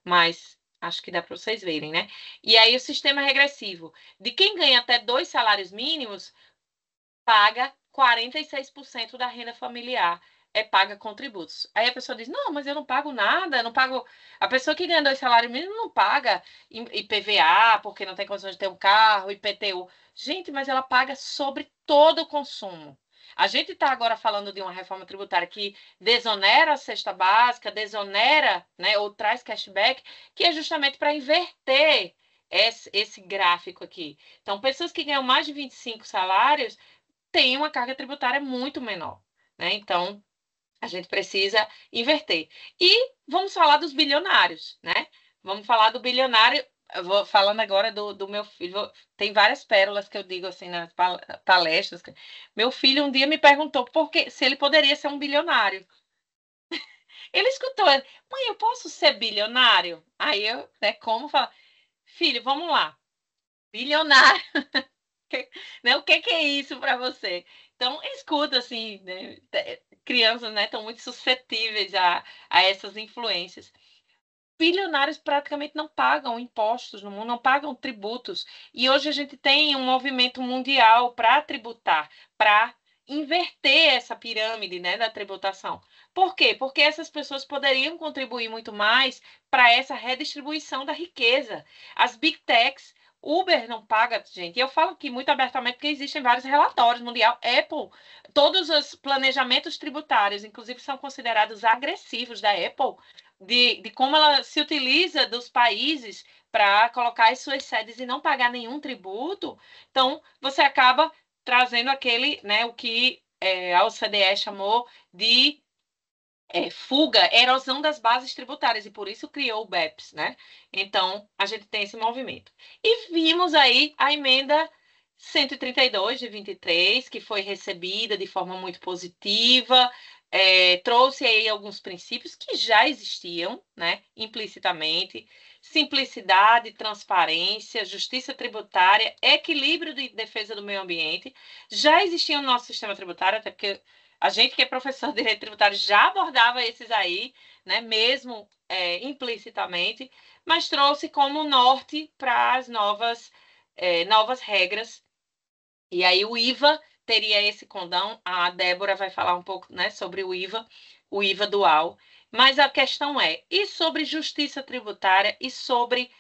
mas acho que dá para vocês verem, né? E aí o sistema regressivo, de quem ganha até 2 salários mínimos, paga 46% da renda familiar, paga com tributos. Aí a pessoa diz, não, mas eu não pago nada, eu não pago... A pessoa que ganha 2 salários mínimos não paga IPVA, porque não tem condições de ter um carro, IPTU. Gente, mas ela paga sobre todo o consumo. A gente está agora falando de uma reforma tributária que desonera a cesta básica, desonera, né, ou traz cashback, que é justamente para inverter esse gráfico aqui. Então, pessoas que ganham mais de 25 salários têm uma carga tributária muito menor, né? Então, a gente precisa inverter. E vamos falar dos bilionários, né? Vamos falar do bilionário eu vou falando agora do meu filho. Tem várias pérolas que eu digo assim nas palestras. Meu filho um dia me perguntou se ele poderia ser um bilionário. Ele escutou, mãe, eu posso ser bilionário? Aí eu, né, como falar, filho, vamos lá, bilionário, né? O que é isso para você? Então, escuta, assim, né? Crianças, né, estão muito suscetíveis a essas influências. Bilionários praticamente não pagam impostos no mundo, não pagam tributos. E hoje a gente tem um movimento mundial para tributar, para inverter essa pirâmide, né, da tributação. Por quê? Porque essas pessoas poderiam contribuir muito mais para essa redistribuição da riqueza. As big techs, Uber não paga, gente. E eu falo aqui muito abertamente porque existem vários relatórios mundial. Apple, todos os planejamentos tributários, inclusive, são considerados agressivos da Apple, de como ela se utiliza dos países para colocar as suas sedes e não pagar nenhum tributo. Então, você acaba trazendo aquele, né, o que a OCDE chamou de fuga, erosão das bases tributárias, e por isso criou o BEPS, né? Então, a gente tem esse movimento. E vimos aí a emenda 132 de 23, que foi recebida de forma muito positiva, trouxe aí alguns princípios que já existiam, né, implicitamente: simplicidade, transparência, justiça tributária, equilíbrio de defesa do meio ambiente. Já existia no nosso sistema tributário, até porque a gente que é professor de direito tributário já abordava esses aí, né, mesmo implicitamente, mas trouxe como norte para as novas regras. E aí o IVA teria esse condão. A Débora vai falar um pouco, né, sobre o IVA dual. Mas a questão e sobre justiça tributária e sobre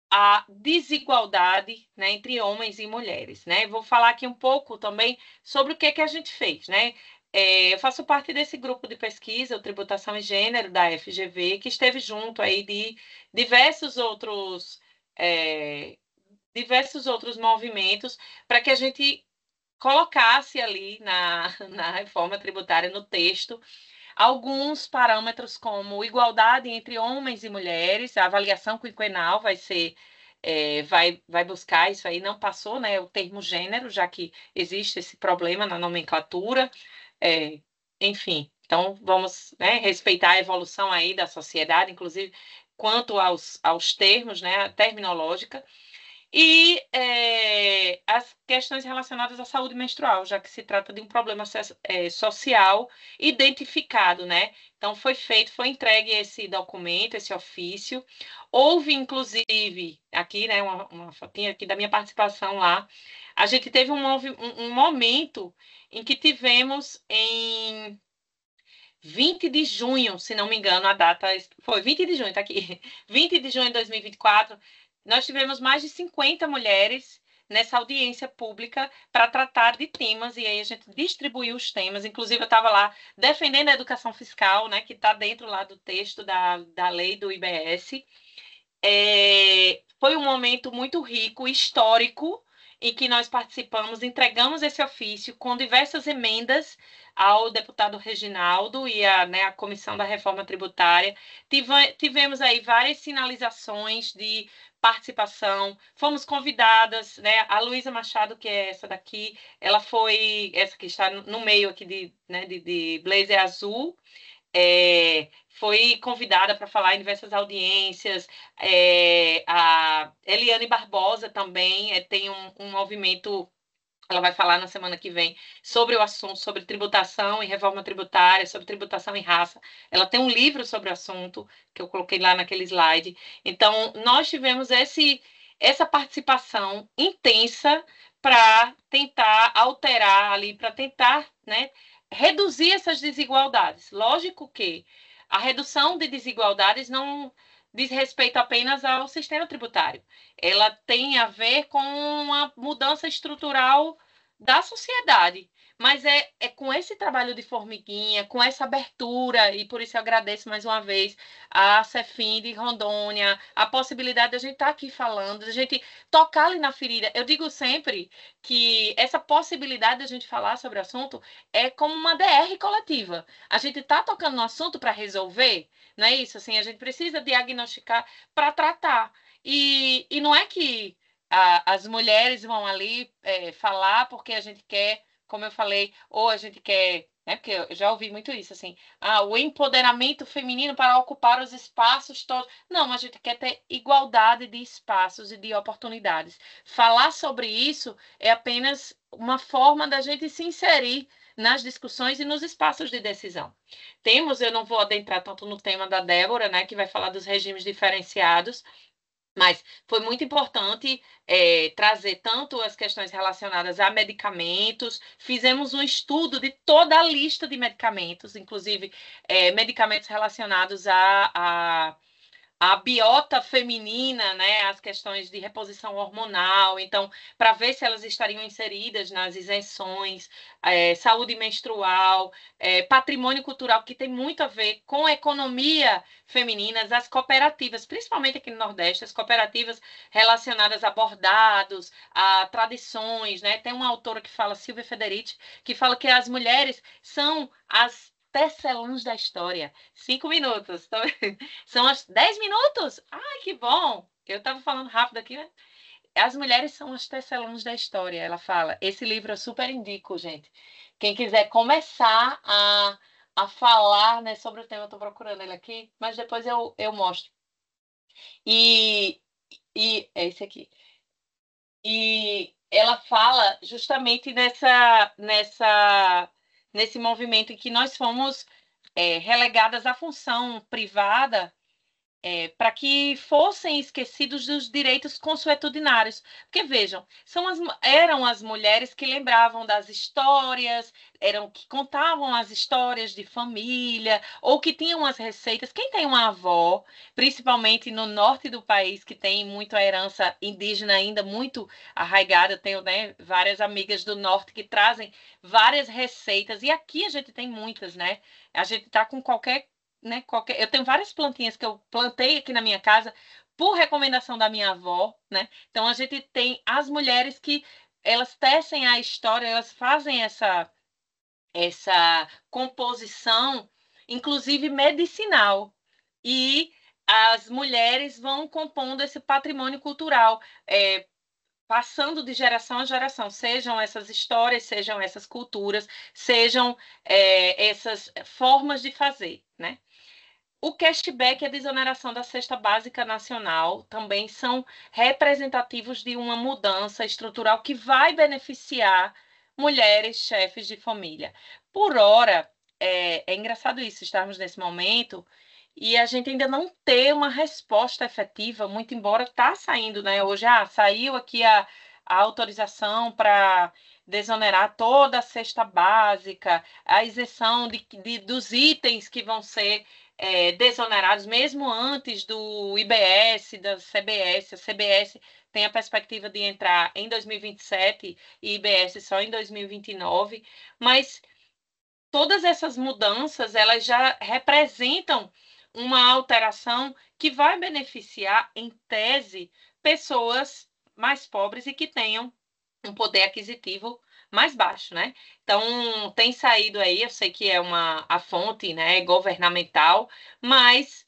a desigualdade, né, entre homens e mulheres, né? Vou falar aqui um pouco também sobre o que a gente fez, né? Eu faço parte desse grupo de pesquisa, o Tributação e Gênero, da FGV, que esteve junto aí de diversos outros movimentos para que a gente colocasse ali na reforma tributária, no texto, alguns parâmetros como igualdade entre homens e mulheres. A avaliação quinquenal vai buscar isso aí. Não passou, né, o termo gênero, já que existe esse problema na nomenclatura. Enfim, então vamos, né, respeitar a evolução aí da sociedade, inclusive quanto aos termos, né, a terminológica. E as questões relacionadas à saúde menstrual, já que se trata de um problema social identificado, né? Então, foi entregue esse documento, esse ofício. Houve, inclusive, aqui, né, uma fotinha aqui da minha participação lá. A gente teve um momento em que tivemos em 20 de junho, se não me engano, a data foi 20 de junho, tá aqui. 20 de junho de 2024, nós tivemos mais de 50 mulheres nessa audiência pública para tratar de temas, e aí a gente distribuiu os temas. Inclusive, eu estava lá defendendo a educação fiscal, né, que está dentro lá do texto da lei do IBS. Foi um momento muito rico, histórico, em que nós participamos, entregamos esse ofício com diversas emendas ao deputado Reginaldo e a Comissão da Reforma Tributária. Tivemos aí várias sinalizações de participação, fomos convidadas, né? A Luísa Machado, que é essa daqui, ela foi, essa que está no meio aqui de blazer azul, foi convidada para falar em diversas audiências. A Eliane Barbosa também tem um movimento, ela vai falar na semana que vem sobre o assunto, sobre tributação e reforma tributária, sobre tributação e raça. Ela tem um livro sobre o assunto, que eu coloquei lá naquele slide. Então, nós tivemos essa participação intensa para tentar alterar ali, para tentar, né, reduzir essas desigualdades. Lógico que a redução de desigualdades não diz respeito apenas ao sistema tributário. Ela tem a ver com uma mudança estrutural da sociedade. Mas é com esse trabalho de formiguinha, com essa abertura, e por isso eu agradeço mais uma vez a Cefim de Rondônia, a possibilidade de a gente estar aqui falando, de a gente tocar ali na ferida. Eu digo sempre que essa possibilidade de a gente falar sobre o assunto é como uma DR coletiva. A gente está tocando no assunto para resolver, não é isso? Assim, a gente precisa diagnosticar para tratar. E não é que as mulheres vão ali falar porque a gente quer, como eu falei, ou a gente quer, né? Porque eu já ouvi muito isso, assim, o empoderamento feminino para ocupar os espaços todos. Não, a gente quer ter igualdade de espaços e de oportunidades. Falar sobre isso é apenas uma forma da gente se inserir nas discussões e nos espaços de decisão. Eu não vou adentrar tanto no tema da Débora, né, que vai falar dos regimes diferenciados, mas foi muito importante trazer tanto as questões relacionadas a medicamentos, fizemos um estudo de toda a lista de medicamentos, inclusive medicamentos relacionados a biota feminina, né, as questões de reposição hormonal, então, para ver se elas estariam inseridas nas isenções, saúde menstrual, patrimônio cultural, que tem muito a ver com a economia feminina, as cooperativas, principalmente aqui no Nordeste, as cooperativas relacionadas a bordados, a tradições, né? Tem uma autora que fala, Silvia Federici, que fala que as mulheres são as tecelãs da história. 5 minutos. São as 10 minutos? Ai, que bom! Eu estava falando rápido aqui, né? As mulheres são as tecelãs da história, ela fala. Esse livro eu super indico, gente. Quem quiser começar a falar, né, sobre o tema, eu estou procurando ele aqui, mas depois eu mostro. E é esse aqui. E ela fala justamente nesse movimento em que nós fomos relegadas à função privada para que fossem esquecidos dos direitos consuetudinários. Porque, vejam, eram as mulheres que lembravam das histórias, que contavam as histórias de família, ou que tinham as receitas. Quem tem uma avó, principalmente no norte do país, que tem muito a herança indígena ainda muito arraigada, eu tenho, né, várias amigas do norte que trazem várias receitas, e aqui a gente tem muitas, né? A gente está com né, eu tenho várias plantinhas que eu plantei aqui na minha casa por recomendação da minha avó, né? Então a gente tem as mulheres que elas tecem a história, elas fazem essa composição, inclusive medicinal, e as mulheres vão compondo esse patrimônio cultural, passando de geração a geração, sejam essas histórias, sejam essas culturas, sejam essas formas de fazer, né? O cashback e a desoneração da cesta básica nacional também são representativos de uma mudança estrutural que vai beneficiar mulheres chefes de família. Por hora, é engraçado isso, estarmos nesse momento e a gente ainda não ter uma resposta efetiva, muito embora está saindo, né? Hoje saiu aqui a autorização para desonerar toda a cesta básica, a isenção dos itens que vão ser desonerados, mesmo antes do IBS, da CBS. A CBS tem a perspectiva de entrar em 2027 e IBS só em 2029, mas todas essas mudanças, elas já representam uma alteração que vai beneficiar, em tese, pessoas mais pobres e que tenham um poder aquisitivo mais baixo, né? Então, tem saído aí, eu sei que é a fonte, né, governamental, mas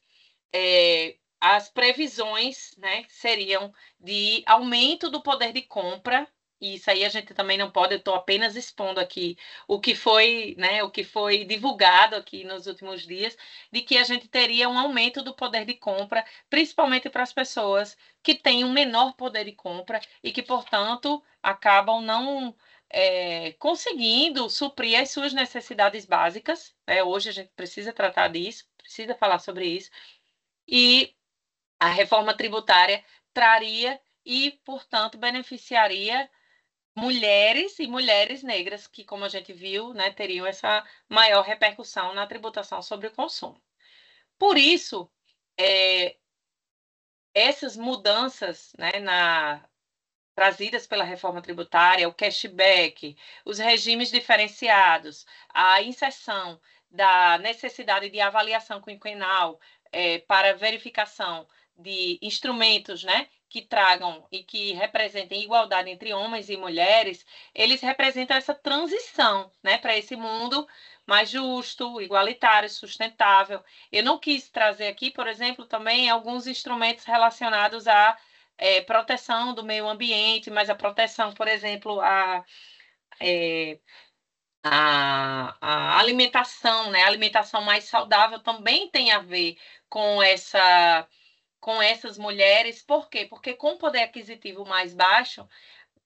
as previsões, né, seriam de aumento do poder de compra, e isso aí a gente também não pode, eu estou apenas expondo aqui o que foi, né, o que foi divulgado aqui nos últimos dias, de que a gente teria um aumento do poder de compra, principalmente para as pessoas que têm um menor poder de compra e que, portanto, acabam não conseguindo suprir as suas necessidades básicas. Hoje a gente precisa tratar disso, precisa falar sobre isso, e a reforma tributária traria e, portanto, beneficiaria mulheres e mulheres negras que, como a gente viu, né, teriam essa maior repercussão na tributação sobre o consumo. Por isso, essas mudanças, né, trazidas pela reforma tributária, o cashback, os regimes diferenciados, a inserção da necessidade de avaliação quinquenal para verificação de instrumentos, né, que tragam e que representem igualdade entre homens e mulheres, eles representam essa transição, né, para esse mundo mais justo, igualitário, sustentável. Eu não quis trazer aqui, por exemplo, também alguns instrumentos relacionados à proteção do meio ambiente, mas a proteção, por exemplo, a alimentação, né? A alimentação mais saudável também tem a ver com essas mulheres. Por quê? Porque com poder aquisitivo mais baixo,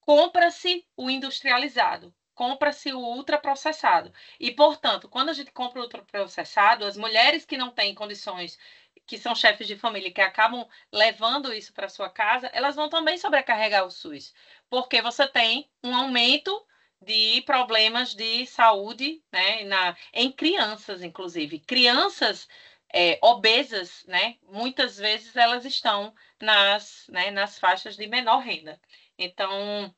compra-se o industrializado, compra-se o ultraprocessado. E, portanto, quando a gente compra o ultraprocessado, as mulheres que não têm condições, que são chefes de família, que acabam levando isso para sua casa, elas vão também sobrecarregar o SUS, porque você tem um aumento de problemas de saúde, né, em crianças, inclusive. Crianças obesas, né, muitas vezes elas estão nas faixas de menor renda. Então,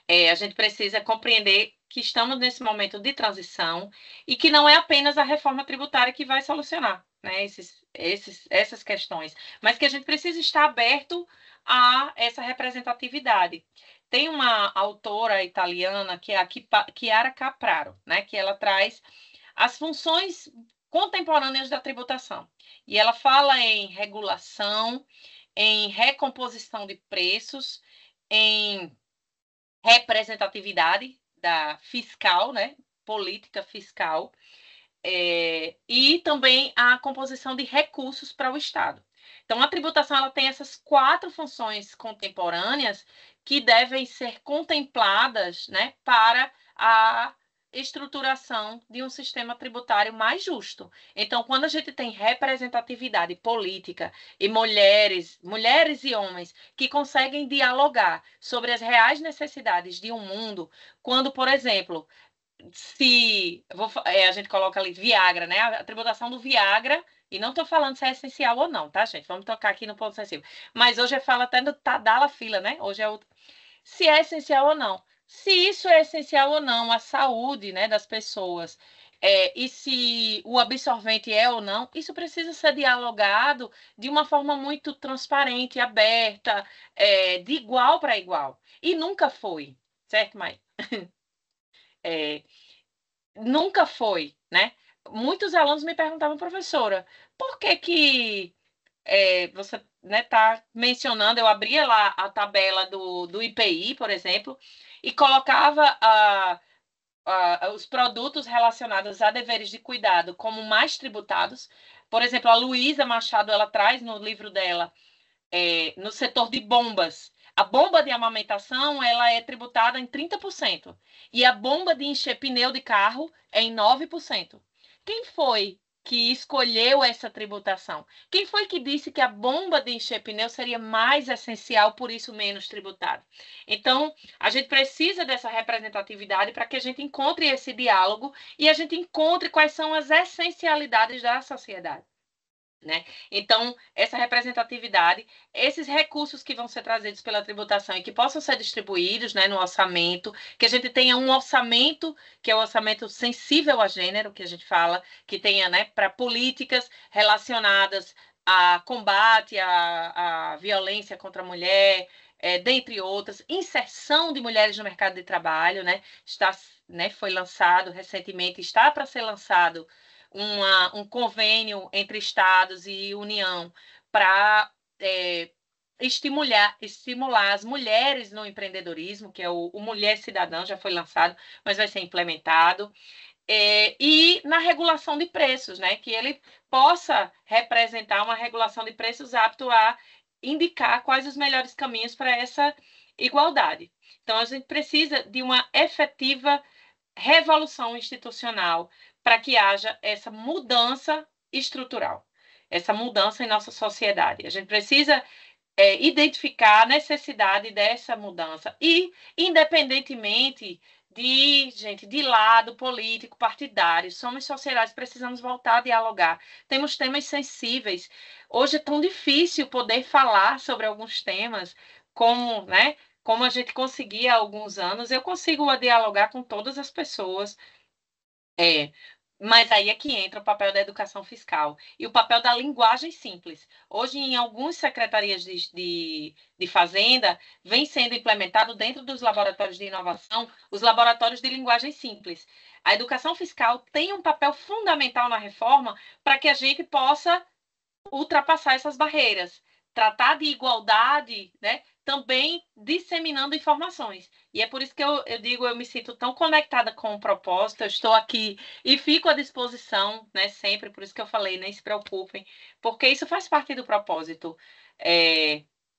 a gente precisa compreender que estamos nesse momento de transição e que não é apenas a reforma tributária que vai solucionar, né, essas questões, mas que a gente precisa estar aberto a essa representatividade. Tem uma autora italiana, que é a Chiara Capraro, né, que ela traz as funções contemporâneas da tributação. E ela fala em regulação, em recomposição de preços, em representatividade da fiscal, né, política fiscal, e também a composição de recursos para o Estado. Então, a tributação ela tem essas 4 funções contemporâneas que devem ser contempladas, né, para a estruturação de um sistema tributário mais justo. Então, quando a gente tem representatividade política e mulheres e homens que conseguem dialogar sobre as reais necessidades de um mundo, quando, por exemplo, a gente coloca ali Viagra, né? A tributação do Viagra, e não estou falando se é essencial ou não, tá, gente? Vamos tocar aqui no ponto sensível. Mas hoje eu falo até do Tadalafila, né? Hoje é se é essencial ou não. Se isso é essencial ou não, a saúde, né, das pessoas, e se o absorvente é ou não, isso precisa ser dialogado de uma forma muito transparente, aberta, de igual para igual. E nunca foi, certo, Mai? Nunca foi, né? Muitos alunos me perguntavam, professora, por que que você está mencionando, eu abria lá a tabela do IPI, por exemplo, e colocava os produtos relacionados a deveres de cuidado como mais tributados. Por exemplo, a Luísa Machado, ela traz no livro dela, no setor de bombas. A bomba de amamentação ela é tributada em 30%. E a bomba de encher pneu de carro é em 9%. Quem foi que escolheu essa tributação? Quem foi que disse que a bomba de encher pneu seria mais essencial, por isso menos tributada? Então, a gente precisa dessa representatividade para que a gente encontre esse diálogo e a gente encontre quais são as essencialidades da sociedade. Né? Então, essa representatividade, esses recursos que vão ser trazidos pela tributação e que possam ser distribuídos, né, no orçamento, que a gente tenha um orçamento, que é o orçamento sensível a gênero, que a gente fala, que tenha, né, para políticas relacionadas a combate à violência contra a mulher, dentre outras, inserção de mulheres no mercado de trabalho, né, foi lançado recentemente, está para ser lançado um convênio entre estados e União para estimular as mulheres no empreendedorismo, que é o Mulher Cidadã, já foi lançado, mas vai ser implementado. E na regulação de preços, né, que ele possa representar uma regulação de preços apto a indicar quais os melhores caminhos para essa igualdade. Então, a gente precisa de uma efetiva revolução institucional para que haja essa mudança estrutural, essa mudança em nossa sociedade. A gente precisa identificar a necessidade dessa mudança e, independentemente de lado político, partidário, somos sociedades, precisamos voltar a dialogar. Temos temas sensíveis. Hoje é tão difícil poder falar sobre alguns temas como, né, como a gente conseguia há alguns anos. Eu consigo dialogar com todas as pessoas, Mas aí é que entra o papel da educação fiscal e o papel da linguagem simples. Hoje, em algumas secretarias de fazenda, vem sendo implementado dentro dos laboratórios de inovação os laboratórios de linguagem simples. A educação fiscal tem um papel fundamental na reforma para que a gente possa ultrapassar essas barreiras, tratar de igualdade, né? Também disseminando informações. E é por isso que eu digo, eu me sinto tão conectada com o propósito, eu estou aqui e fico à disposição, né, sempre, por isso que eu falei, nem se preocupem, porque isso faz parte do propósito.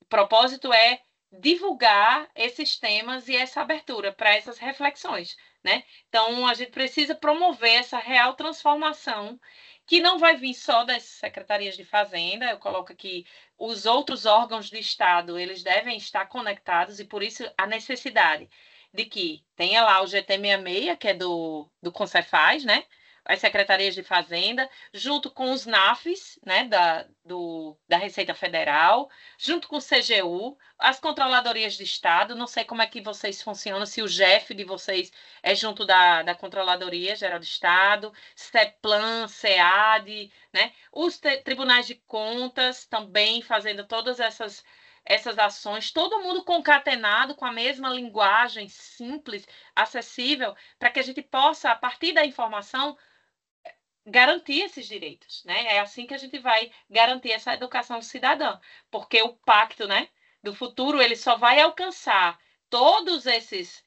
O propósito é divulgar esses temas e essa abertura para essas reflexões, né? Então, a gente precisa promover essa real transformação que não vai vir só das secretarias de fazenda, eu coloco aqui os outros órgãos do Estado, eles devem estar conectados e por isso a necessidade de que tenha lá o GT66, que é do Concefaz, né? As secretarias de fazenda, junto com os NAFs, né, da Receita Federal, junto com o CGU, as controladorias de Estado, não sei como é que vocês funcionam, se o GEF de vocês é junto da Controladoria Geral do Estado, CEPLAN, SEAD, né? Os tribunais de contas também fazendo todas essas ações, todo mundo concatenado com a mesma linguagem simples, acessível, para que a gente possa, a partir da informação, garantir esses direitos, né? É assim que a gente vai garantir essa educação cidadã, porque o pacto, né, do futuro ele só vai alcançar todos esses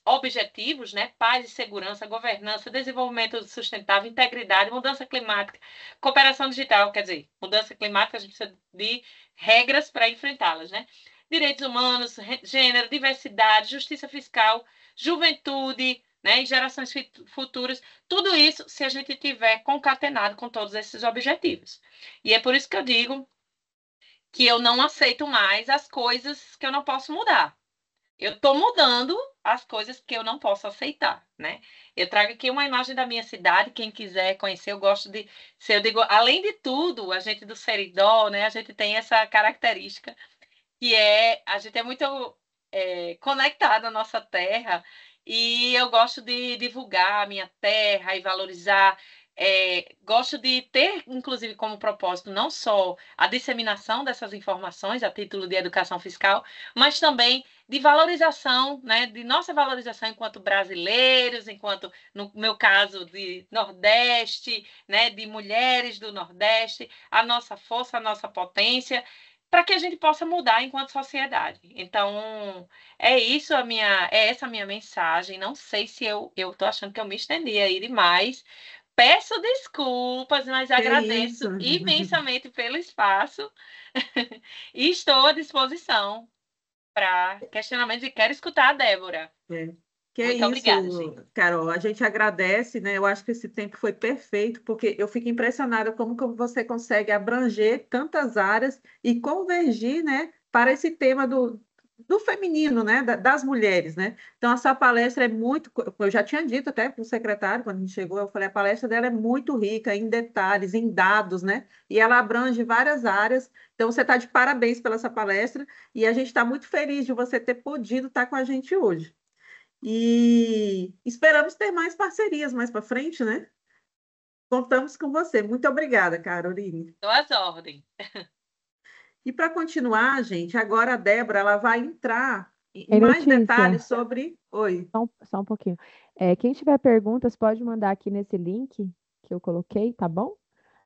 objetivos, né? Paz e segurança, governança, desenvolvimento sustentável, integridade, mudança climática, cooperação digital, quer dizer, mudança climática, a gente precisa de regras para enfrentá-las, né? Direitos humanos, gênero, diversidade, justiça fiscal, juventude, né? E gerações futuras, tudo isso se a gente tiver concatenado com todos esses objetivos. E é por isso que eu digo que eu não aceito mais as coisas que eu não posso mudar. Eu estou mudando as coisas que eu não posso aceitar, né? Eu trago aqui uma imagem da minha cidade, quem quiser conhecer, eu gosto de ser, eu digo, além de tudo, a gente do Seridó, né? A gente tem essa característica que a gente é muito conectado à nossa terra e eu gosto de divulgar a minha terra e valorizar. Gosto de ter, inclusive, como propósito não só a disseminação dessas informações a título de educação fiscal, mas também de valorização, né, de nossa valorização enquanto brasileiros, enquanto, no meu caso, de Nordeste, né, de mulheres do Nordeste, a nossa força, a nossa potência, para que a gente possa mudar enquanto sociedade. Então, é essa a minha mensagem. Não sei se eu estou achando que eu me estendi aí demais. Peço desculpas, mas É isso. agradeço imensamente pelo espaço e estou à disposição para questionamentos e quero escutar a Débora. Que é Muito obrigada, isso, gente. Carol. A gente agradece, né? Eu acho que esse tempo foi perfeito, porque eu fico impressionada como que você consegue abranger tantas áreas e convergir, né, para esse tema do feminino, né, das mulheres, né? Então, a sua palestra é muito. Eu já tinha dito até para o secretário, quando a gente chegou, eu falei, a palestra dela é muito rica em detalhes, em dados, né? E ela abrange várias áreas. Então, você está de parabéns pela essa palestra e a gente está muito feliz de você ter podido estar com a gente hoje. E esperamos ter mais parcerias mais para frente, né? Contamos com você. Muito obrigada, Caroline. Estou às ordens. E para continuar, gente, agora a Débora ela vai entrar em Ei, mais Letícia, detalhes sobre. Oi. só um pouquinho. Quem tiver perguntas, pode mandar aqui nesse link que eu coloquei, tá bom?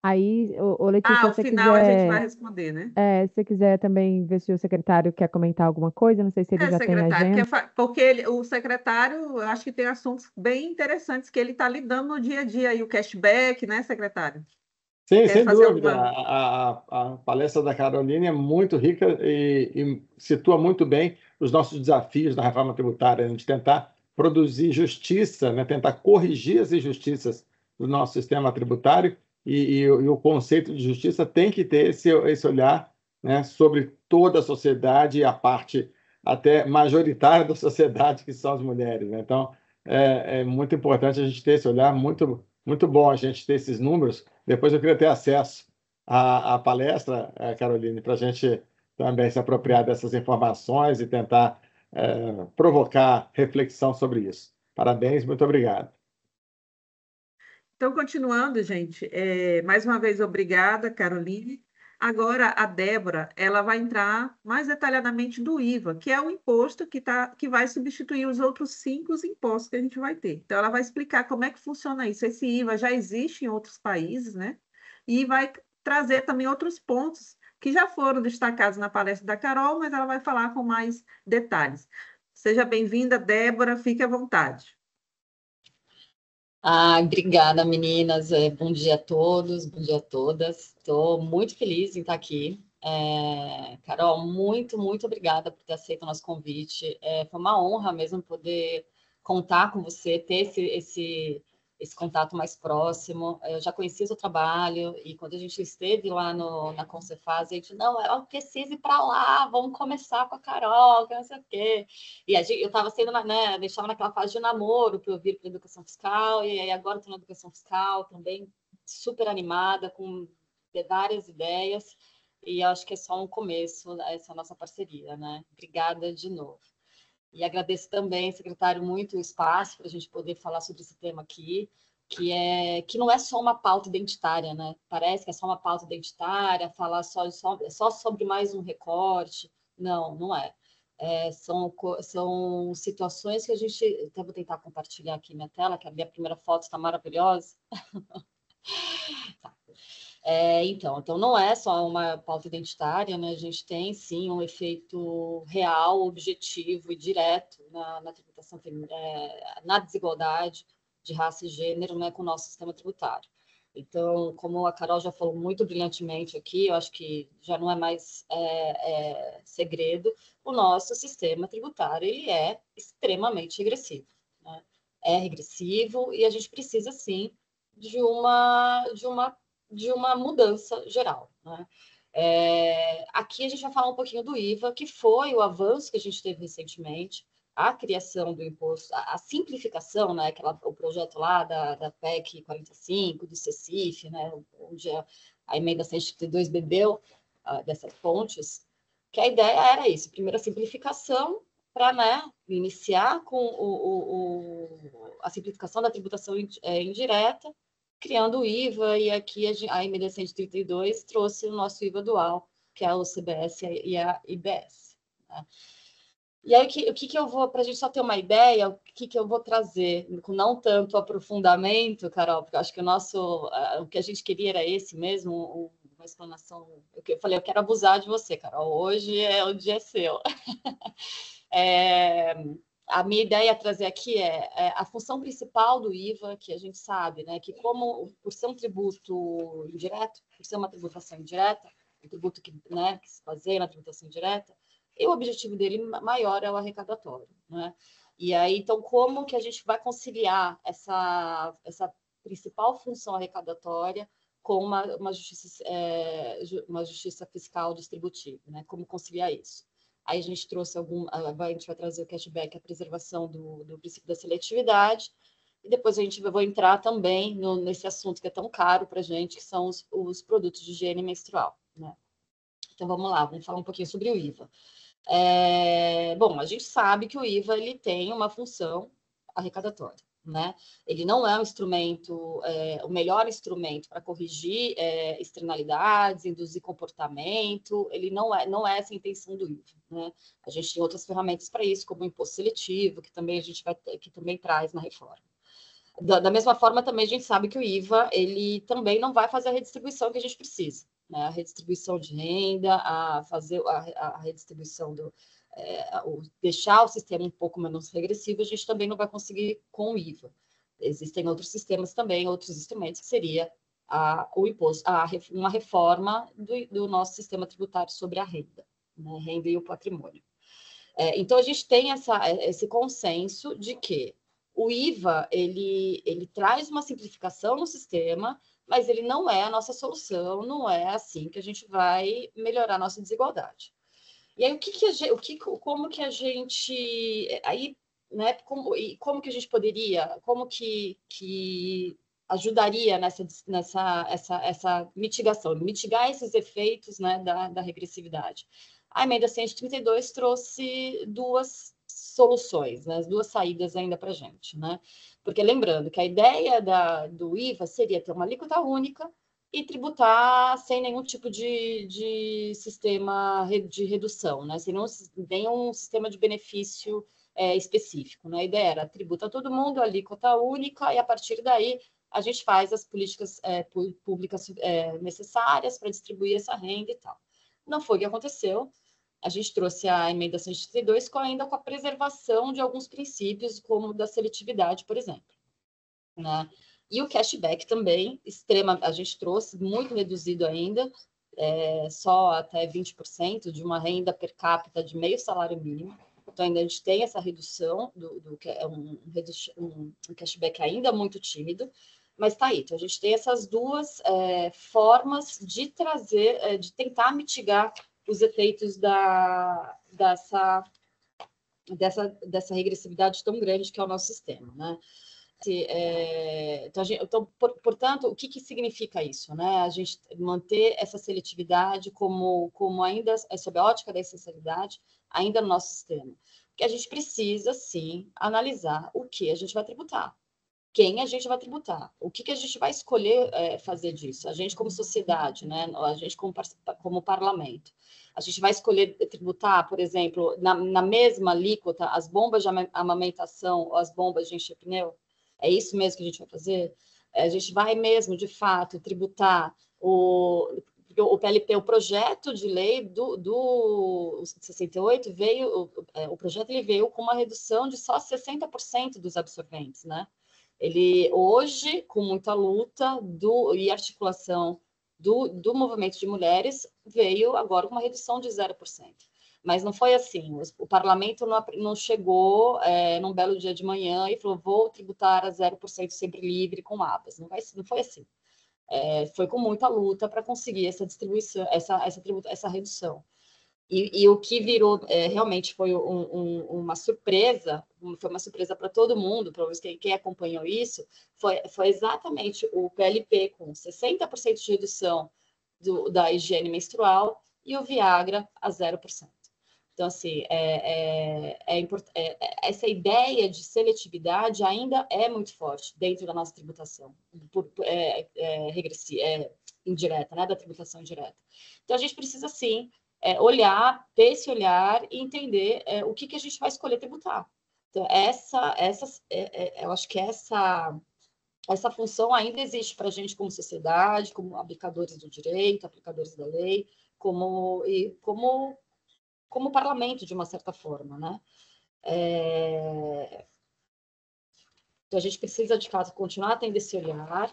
Aí, Letícia, Ah, se ao você final a gente vai quiser, responder, né? se você quiser também ver se o secretário quer comentar alguma coisa, não sei se ele já tem Secretário, agenda. porque o secretário, eu acho que tem assuntos bem interessantes que ele está lidando no dia a dia, e o cashback, né, secretário? Sim, Quer sem fazer dúvida. alguma. A palestra da Caroline é muito rica e situa muito bem os nossos desafios na reforma tributária, a gente tentar produzir justiça, né? Tentar corrigir as injustiças do nosso sistema tributário e o conceito de justiça tem que ter esse olhar, né, sobre toda a sociedade e a parte até majoritária da sociedade, que são as mulheres, né? Então, é muito importante a gente ter esse olhar, muito, muito bom a gente ter esses números. Depois eu queria ter acesso à palestra, Caroline, para a gente também se apropriar dessas informações e tentar provocar reflexão sobre isso. Parabéns, muito obrigado. Então, continuando, gente, mais uma vez, obrigada, Caroline. Agora, a Débora, ela vai entrar mais detalhadamente do IVA, que é o imposto que vai substituir os outros 5 impostos que a gente vai ter. Então, ela vai explicar como é que funciona isso. Esse IVA já existe em outros países, né? E vai trazer também outros pontos que já foram destacados na palestra da Carol, mas ela vai falar com mais detalhes. Seja bem-vinda, Débora, fique à vontade. Obrigada, meninas. Bom dia a todos, bom dia a todas. Estou muito feliz em estar aqui. Carol, muito obrigada por ter aceito o nosso convite. Foi uma honra mesmo poder contar com você, ter esse contato mais próximo. Eu já conhecia o seu trabalho e quando a gente esteve lá na Concefaz, a gente, não, ela precisa ir para lá, vamos começar com a Carol, que não sei o quê. E eu estava sendo, né, deixava naquela fase de namoro para eu vir para a educação fiscal, e aí agora estou na educação fiscal também, super animada, com várias ideias, e acho que é só um começo essa nossa parceria, né? Obrigada de novo. E agradeço também, secretário, muito o espaço para a gente poder falar sobre esse tema aqui, que não é só uma pauta identitária, né? Parece que é só uma pauta identitária, falar só sobre mais um recorte. Não é. São situações que a gente... Até vou tentar compartilhar aqui minha tela, que a minha primeira foto está maravilhosa. Tá. Então não é só uma pauta identitária, né? A gente tem, sim, um efeito real, objetivo e direto na tributação, na desigualdade de raça e gênero, né, com o nosso sistema tributário. Então, como a Carol já falou muito brilhantemente aqui, eu acho que já não é mais segredo, o nosso sistema tributário ele é extremamente regressivo, né? É regressivo e a gente precisa, sim, de uma mudança geral, né? Aqui a gente vai falar um pouquinho do IVA, que foi o avanço que a gente teve recentemente, a criação do imposto, a simplificação, né, o projeto lá da PEC 45, do CECIF, né, onde a emenda 132 bebeu dessas fontes, que a ideia era isso, primeiro a simplificação para, né, iniciar com a simplificação da tributação indireta, criando o IVA, e aqui a emenda 132 trouxe o nosso IVA dual, que é o CBS e a IBS. Né? E aí, o que eu vou, para a gente só ter uma ideia, o que eu vou trazer, com não tanto aprofundamento, Carol, porque eu acho que o que a gente queria era esse mesmo, uma explanação. Eu falei, eu quero abusar de você, Carol, hoje o dia é seu. A minha ideia trazer aqui a função principal do IVA, que a gente sabe, né, que por ser um tributo indireto, por ser uma tributação indireta, um tributo né, que se baseia na tributação indireta, e o objetivo dele maior é o arrecadatório, né? E aí, então, como que a gente vai conciliar essa principal função arrecadatória com uma justiça fiscal distributiva, né? Como conciliar isso? Aí a gente trouxe a gente vai trazer o cashback, a preservação do princípio da seletividade, e depois vou entrar também nesse assunto que é tão caro para a gente, que são os produtos de higiene menstrual, né? Então vamos lá, vamos falar um pouquinho sobre o IVA. Bom, a gente sabe que o IVA ele tem uma função arrecadatória, né? Ele não é um instrumento, o melhor instrumento para corrigir externalidades, induzir comportamento, ele não é essa a intenção do IVA, né? A gente tem outras ferramentas para isso, como o imposto seletivo, que também que também traz na reforma. Da mesma forma, também a gente sabe que o IVA ele também não vai fazer a redistribuição que a gente precisa, né? A redistribuição de renda, a fazer a redistribuição deixar o sistema um pouco menos regressivo, a gente também não vai conseguir com o IVA. Existem outros sistemas também, outros instrumentos, que seria o imposto, uma reforma do nosso sistema tributário sobre a renda, né? Renda e o patrimônio. Então, a gente tem esse consenso de que o IVA ele traz uma simplificação no sistema, mas ele não é a nossa solução, não é assim que a gente vai melhorar a nossa desigualdade. E aí, como que a gente... Aí, né, como que a gente poderia... Como que ajudaria nessa mitigação, mitigar esses efeitos, né, da regressividade? A emenda 132 trouxe duas soluções, né? As duas saídas ainda para a gente, né? Porque lembrando que a ideia do IVA seria ter uma alíquota única e tributar sem nenhum tipo de sistema de redução, né? Sem nenhum sistema de benefício específico, né? A ideia era tributar todo mundo, alíquota única, e a partir daí a gente faz as políticas públicas necessárias para distribuir essa renda e tal. Não foi o que aconteceu. A gente trouxe a emenda 132 ainda com a preservação de alguns princípios, como da seletividade, por exemplo, né? E o cashback também, a gente trouxe, muito reduzido ainda, só até 20% de uma renda per capita de meio salário mínimo. Então, ainda a gente tem essa redução, um cashback ainda muito tímido, mas está aí. Então, a gente tem essas duas formas de trazer, de tentar mitigar os efeitos dessa regressividade tão grande que é o nosso sistema, né? Então, portanto, o que significa isso, né? A gente manter essa seletividade como ainda sob a ótica da essencialidade, ainda no nosso sistema. Porque a gente precisa, sim, analisar o que a gente vai tributar, quem a gente vai tributar, o que a gente vai escolher fazer disso, a gente como sociedade, né? A gente como parlamento. A gente vai escolher tributar, por exemplo, na mesma alíquota, as bombas de amamentação ou as bombas de encher pneu? É isso mesmo que a gente vai fazer? A gente vai mesmo, de fato, tributar o PLP, o projeto de lei do 68 veio, o projeto ele veio com uma redução de só 60% dos absorventes, né? Ele hoje, com muita luta e articulação do movimento de mulheres, veio agora com uma redução de 0%. Mas não foi assim. O parlamento não chegou num belo dia de manhã e falou: vou tributar a 0% sempre livre com abas. Não foi assim. Foi com muita luta para conseguir essa distribuição, essa redução. E o que virou realmente foi uma surpresa, foi uma surpresa para todo mundo, para quem acompanhou isso, foi exatamente o PLP com 60% de redução da higiene menstrual e o Viagra a 0%. Então, assim, essa ideia de seletividade ainda é muito forte dentro da nossa tributação indireta, né, da tributação indireta. Então, a gente precisa, sim, ter esse olhar e entender o que a gente vai escolher tributar. Então, eu acho que essa função ainda existe para a gente como sociedade, como aplicadores do direito, aplicadores da lei, como parlamento, de uma certa forma, né? Então, a gente precisa, de fato, continuar tendo esse olhar.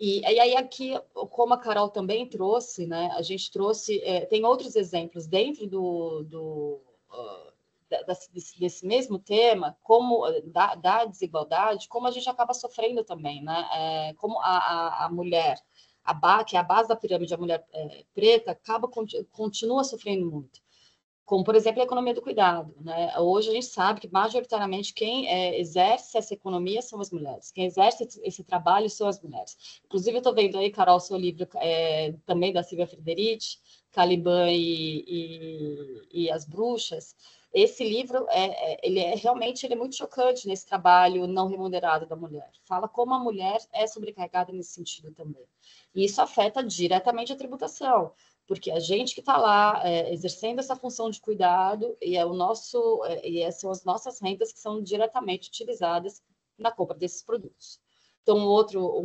E aí, aqui, como a Carol também trouxe, né? A gente trouxe... tem outros exemplos dentro desse mesmo tema, como da desigualdade, como a gente acaba sofrendo também, né? Como a mulher, que é a base da pirâmide, a mulher preta, continua sofrendo muito. Como, por exemplo, a economia do cuidado, né? Hoje a gente sabe que, majoritariamente, quem exerce essa economia são as mulheres. Quem exerce esse trabalho são as mulheres. Inclusive, eu estou vendo aí, Carol, seu livro também da Silvia Frederici, Caliban e as Bruxas. Esse livro, ele é muito chocante nesse trabalho não remunerado da mulher. Fala como a mulher é sobrecarregada nesse sentido também. E isso afeta diretamente a tributação, porque a gente que está lá exercendo essa função de cuidado e são as nossas rendas que são diretamente utilizadas na compra desses produtos. Então, um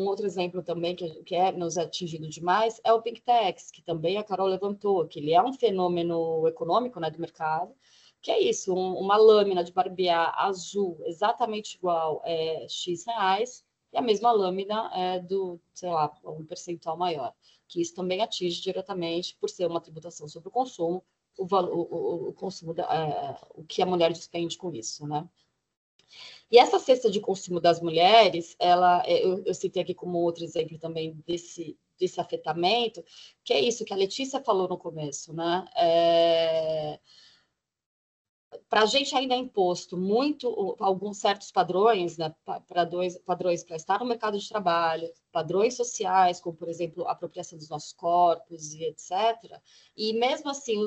outro exemplo também que nos atingido demais é o Pink Tax, que também a Carol levantou, que ele é um fenômeno econômico, né, do mercado, que é isso, uma lâmina de barbear azul exatamente igual X reais, e a mesma lâmina sei lá, um percentual maior, que isso também atinge diretamente, por ser uma tributação sobre o consumo, o consumo, o que a mulher despende com isso, né? E essa cesta de consumo das mulheres, eu citei aqui como outro exemplo também desse afetamento, que é isso que a Letícia falou no começo, né? Para a gente ainda é imposto alguns certos padrões, né, padrões para estar no mercado de trabalho, padrões sociais, como, por exemplo, a apropriação dos nossos corpos e etc. E mesmo assim,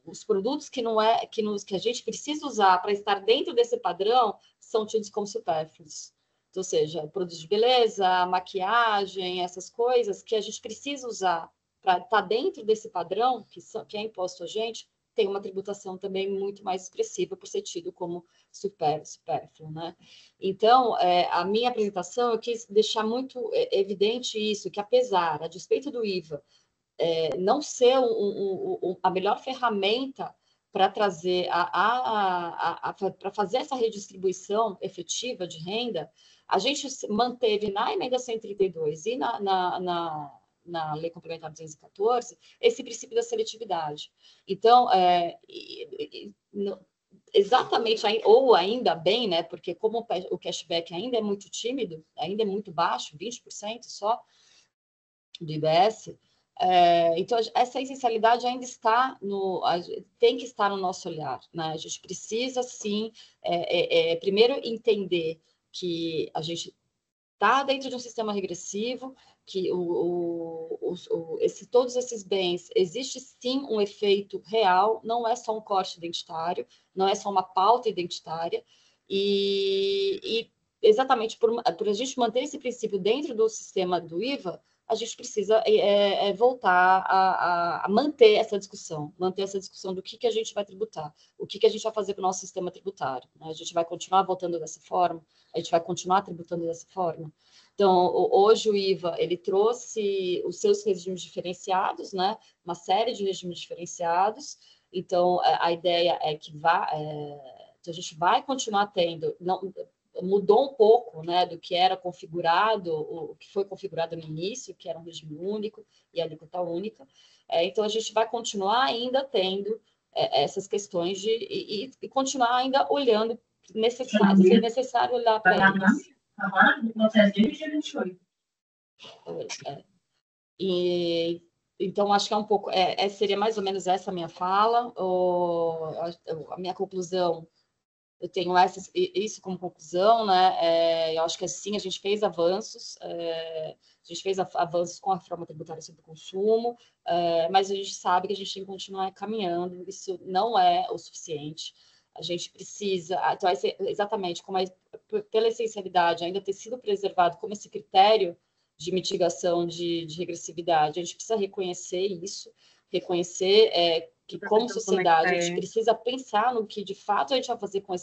os produtos que a gente precisa usar para estar dentro desse padrão são tidos como supérfluos. Ou seja, produtos de beleza, maquiagem, essas coisas que a gente precisa usar para estar dentro desse padrão que é imposto a gente, tem uma tributação também muito mais expressiva por ser tido como supérfluo, né? Então, a minha apresentação, eu quis deixar muito evidente isso, que apesar, a despeito do IVA, não ser a melhor ferramenta para trazer para fazer essa redistribuição efetiva de renda, a gente manteve na emenda 132 e na Lei Complementar 214 esse princípio da seletividade. Então, exatamente, ou ainda bem, né? Porque como o cashback ainda é muito tímido, ainda é muito baixo, 20% só do IBS, então essa essencialidade ainda tem que estar no nosso olhar, né? A gente precisa sim, primeiro entender que a gente está dentro de um sistema regressivo, que todos esses bens, existe sim um efeito real, não é só um corte identitário, não é só uma pauta identitária, e exatamente por a gente manter esse princípio dentro do sistema do IVA, a gente precisa voltar a manter essa discussão do que a gente vai tributar, o que a gente vai fazer com o nosso sistema tributário, né? A gente vai continuar votando dessa forma, a gente vai continuar tributando dessa forma. Então, hoje o IVA, ele trouxe os seus regimes diferenciados, né? Uma série de regimes diferenciados. Então, a ideia é que a gente vai continuar tendo, mudou um pouco, né, do que era configurado, o que foi configurado no início, que era um regime único e alíquota única. Então, a gente vai continuar ainda tendo essas questões e continuar ainda olhando, se necessário olhar para eles. Então, acho que é um pouco, seria mais ou menos essa a minha fala. A minha conclusão, eu tenho isso como conclusão, né? Eu acho que assim a gente fez avanços, com a reforma tributária sobre o consumo, mas a gente sabe que a gente tem que continuar caminhando, isso não é o suficiente. A gente precisa, então, exatamente como pela essencialidade ainda ter sido preservado como esse critério de mitigação de regressividade, a gente precisa reconhecer isso, reconhecer que como sociedade a gente precisa pensar no que de fato a gente vai fazer com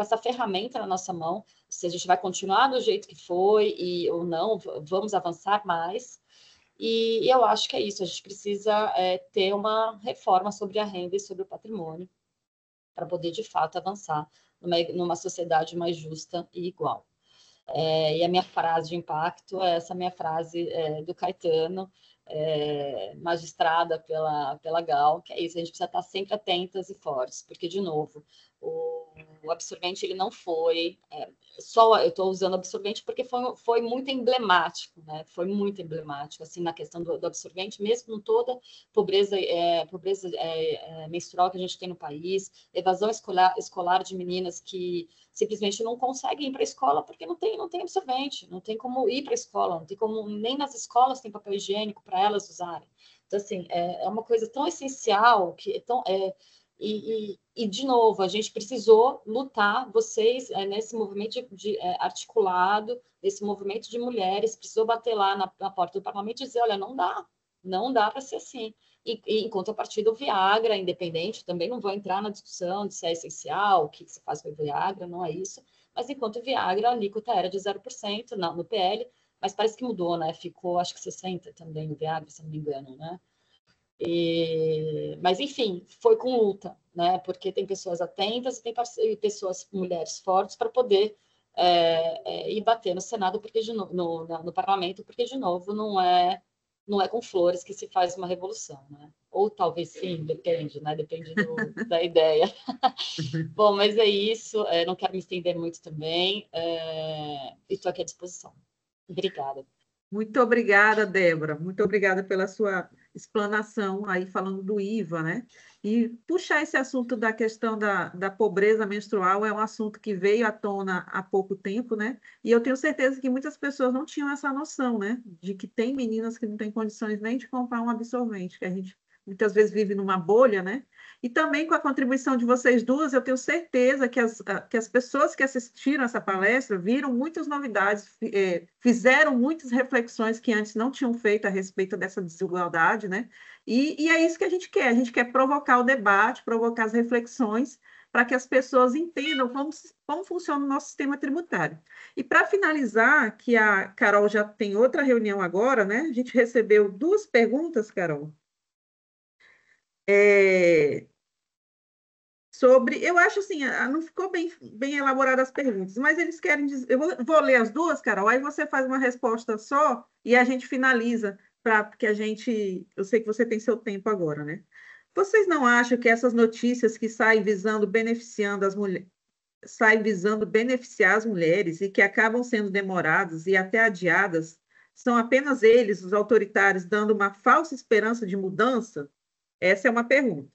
essa ferramenta na nossa mão, se a gente vai continuar do jeito que foi ou não, vamos avançar mais. E eu acho que é isso, a gente precisa ter uma reforma sobre a renda e sobre o patrimônio para poder de fato avançar numa sociedade mais justa e igual. E a minha frase de impacto é essa minha frase do Caetano, magistrada pela GAL, que é isso, a gente precisa estar sempre atentas e fortes, porque, de novo, o absorvente ele não foi só, eu estou usando absorvente porque foi muito emblemático, né? Foi muito emblemático, assim, na questão do absorvente, mesmo com toda pobreza menstrual que a gente tem no país, evasão escolar de meninas que simplesmente não conseguem ir para a escola porque não tem absorvente, não tem como ir para a escola, não tem como, nem nas escolas tem papel higiênico para elas usarem. Então, assim, é uma coisa tão essencial que e, de novo, a gente precisou lutar, vocês, nesse movimento articulado, nesse movimento de mulheres, precisou bater lá na porta do parlamento e dizer, olha, não dá para ser assim. E em contrapartida, o Viagra, independente, também não vou entrar na discussão de se é essencial, o que se faz com o Viagra, não é isso. Mas enquanto o Viagra, a alíquota era de 0% no PL, mas parece que mudou, né? Ficou, acho que 60% também o Viagra, se não me engano, né? Mas, enfim, foi com luta, né? Porque tem pessoas atentas e tem mulheres fortes para poder ir bater no Senado, porque no parlamento, porque, de novo, não é com flores que se faz uma revolução, né? Ou talvez sim, depende, né? Depende da ideia. Bom, mas é isso, não quero me estender muito também, e estou aqui à disposição. Obrigada. Muito obrigada, Débora. Muito obrigada pela sua explanação aí falando do IVA, né? E puxar esse assunto da questão da pobreza menstrual é um assunto que veio à tona há pouco tempo, né? E eu tenho certeza que muitas pessoas não tinham essa noção, né? De que tem meninas que não têm condições nem de comprar um absorvente, que a gente muitas vezes vive numa bolha, né? E também com a contribuição de vocês duas, eu tenho certeza que as pessoas que assistiram essa palestra viram muitas novidades, fizeram muitas reflexões que antes não tinham feito a respeito dessa desigualdade, né? E é isso que a gente quer provocar o debate, provocar as reflexões, para que as pessoas entendam como funciona o nosso sistema tributário. E para finalizar, que a Carol já tem outra reunião agora, né? A gente recebeu 2 perguntas, Carol, sobre, eu acho assim, não ficou bem elaboradas as perguntas, mas eles querem dizer, eu vou ler as 2, Carol, aí você faz uma resposta só e a gente finaliza, porque eu sei que você tem seu tempo agora, né? Vocês não acham que essas notícias que saem visando beneficiando as mulheres, saem visando beneficiar as mulheres e que acabam sendo demoradas e até adiadas, são apenas eles, os autoritários, dando uma falsa esperança de mudança? Essa é uma pergunta.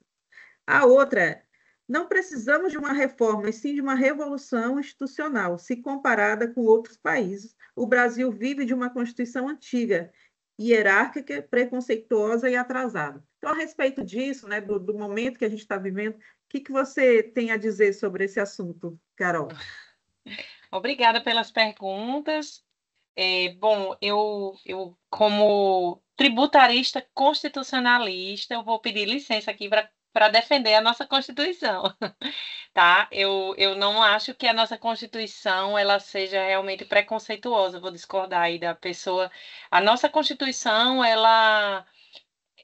A outra é: não precisamos de uma reforma, e sim de uma revolução institucional. Se comparada com outros países, o Brasil vive de uma Constituição antiga, hierárquica, preconceituosa e atrasada. Então, a respeito disso, né, do momento que a gente está vivendo, o que você tem a dizer sobre esse assunto, Carol? Obrigada pelas perguntas. Bom, eu, como tributarista constitucionalista, eu vou pedir licença aqui para defender a nossa Constituição, tá? Eu não acho que a nossa Constituição ela seja realmente preconceituosa, vou discordar aí da pessoa. A nossa Constituição, ela,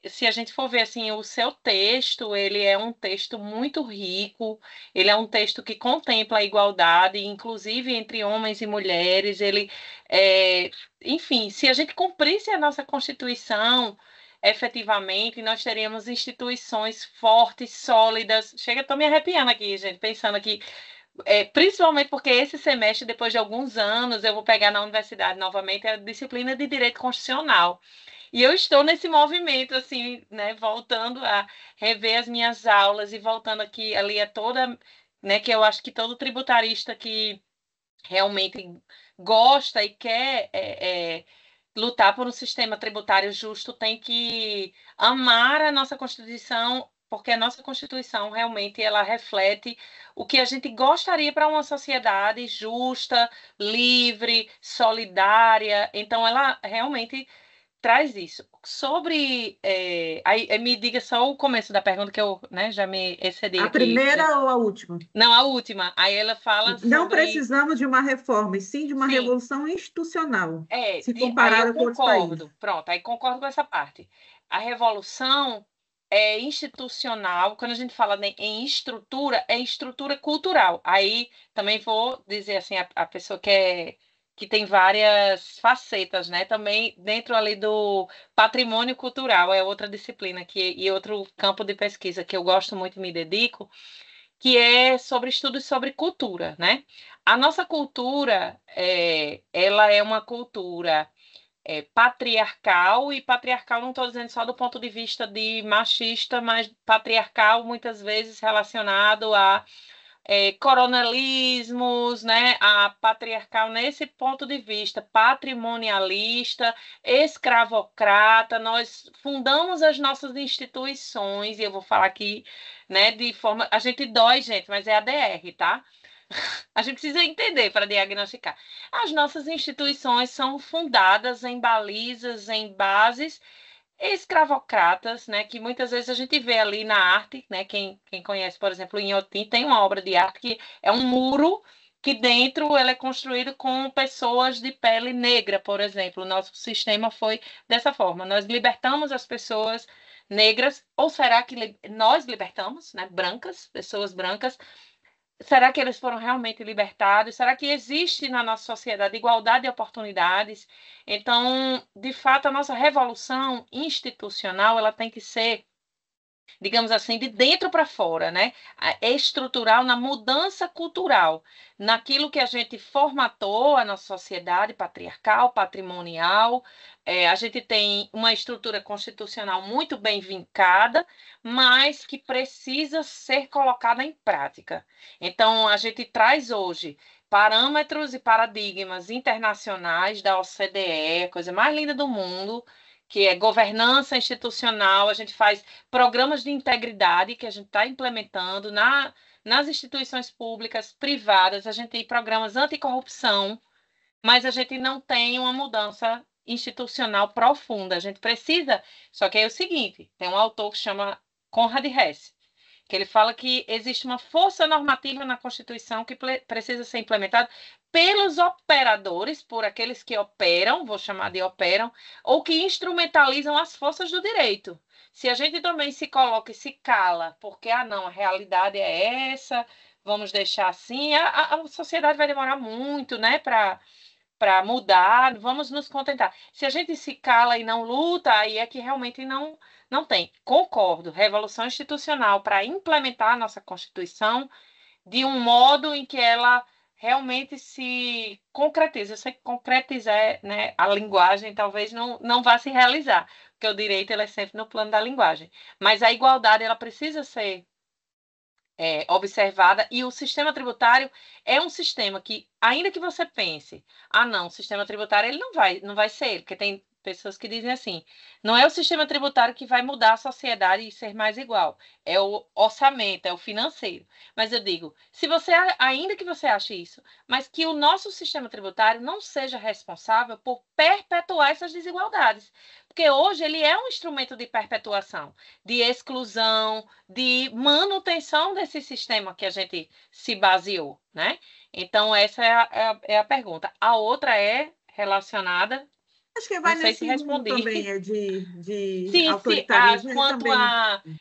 se a gente for ver assim, o seu texto, ele é um texto muito rico, ele é um texto que contempla a igualdade, inclusive entre homens e mulheres, enfim, se a gente cumprisse a nossa Constituição, efetivamente, nós teríamos instituições fortes, sólidas. Chega, estou me arrepiando aqui, gente, pensando aqui, principalmente porque esse semestre, depois de alguns anos, eu vou pegar na universidade novamente a disciplina de Direito Constitucional. E eu estou nesse movimento, assim, né, voltando a rever as minhas aulas e voltando aqui, ali é toda, né, que eu acho que todo tributarista que realmente gosta e quer lutar por um sistema tributário justo tem que amar a nossa Constituição, porque a nossa Constituição realmente ela reflete o que a gente gostaria para uma sociedade justa, livre, solidária. Então, ela realmente traz isso. Sobre. Aí, me diga só o começo da pergunta, que eu, né, já me excedi A aqui. primeira ou a última? Não, a última. Aí ela fala Não sobre. precisamos de uma reforma, e sim de uma Sim, revolução institucional, se aí eu comparada com outros países. concordo. Pronto, aí concordo com essa parte. A revolução é institucional. Quando a gente fala em estrutura, é estrutura cultural. Aí também vou dizer assim, a pessoa que tem várias facetas, né? Também dentro ali do patrimônio cultural, é outra disciplina e outro campo de pesquisa que eu gosto muito e me dedico, que é sobre estudos sobre cultura, né? A nossa cultura, ela é uma cultura patriarcal, e patriarcal não estou dizendo só do ponto de vista de machista, mas patriarcal muitas vezes relacionado a coronelismos, né, a patriarcal nesse ponto de vista, patrimonialista, escravocrata. Nós fundamos as nossas instituições, e eu vou falar aqui, né, de forma... A gente dói, gente, mas é ADR, tá? A gente precisa entender para diagnosticar. As nossas instituições são fundadas em balizas, em bases escravocratas, né, que muitas vezes a gente vê ali na arte, né, quem conhece, por exemplo, o Inhotim tem uma obra de arte que é um muro que dentro ele é construído com pessoas de pele negra, por exemplo. O nosso sistema foi dessa forma. Nós libertamos as pessoas negras, ou será que nós libertamos, né, brancas, pessoas brancas? Será que eles foram realmente libertados? Será que existe na nossa sociedade igualdade de oportunidades? Então, de fato, a nossa revolução institucional ela tem que ser, digamos assim, de dentro para fora, né? É estrutural na mudança cultural, naquilo que a gente formatou a nossa sociedade patriarcal, patrimonial. A gente tem uma estrutura constitucional muito bem vincada, mas que precisa ser colocada em prática. Então, a gente traz hoje parâmetros e paradigmas internacionais da OCDE, a coisa mais linda do mundo, que é governança institucional, a gente faz programas de integridade que a gente está implementando nas instituições públicas, privadas, a gente tem programas anticorrupção, mas a gente não tem uma mudança institucional profunda. A gente precisa, só que é o seguinte, tem um autor que chama Conrad Hess, que ele fala que existe uma força normativa na Constituição que precisa ser implementada pelos operadores, por aqueles que operam, vou chamar de operam, ou que instrumentalizam as forças do direito. Se a gente também se coloca e se cala, porque, não, a realidade é essa, vamos deixar assim, a sociedade vai demorar muito, né, para mudar, vamos nos contentar. Se a gente se cala e não luta, aí é que realmente não tem. Concordo, revolução institucional para implementar a nossa Constituição de um modo em que ela realmente se concretize. Eu sei que concretizar, né, a linguagem talvez não vá se realizar, porque o direito ele é sempre no plano da linguagem. Mas a igualdade ela precisa ser observada, e o sistema tributário é um sistema que, ainda que você pense, não, o sistema tributário ele não vai ser ele, porque tem pessoas que dizem assim, não é o sistema tributário que vai mudar a sociedade e ser mais igual, é o orçamento, é o financeiro. Mas eu digo, se você, ainda que você ache isso, mas que o nosso sistema tributário não seja responsável por perpetuar essas desigualdades, porque hoje ele é um instrumento de perpetuação, de exclusão, de manutenção desse sistema que a gente se baseou, né? Então, essa é a pergunta. A outra é relacionada... Acho que vai não sei se nesse mundo respondi. também, de Sim, autoritarismo. quanto também...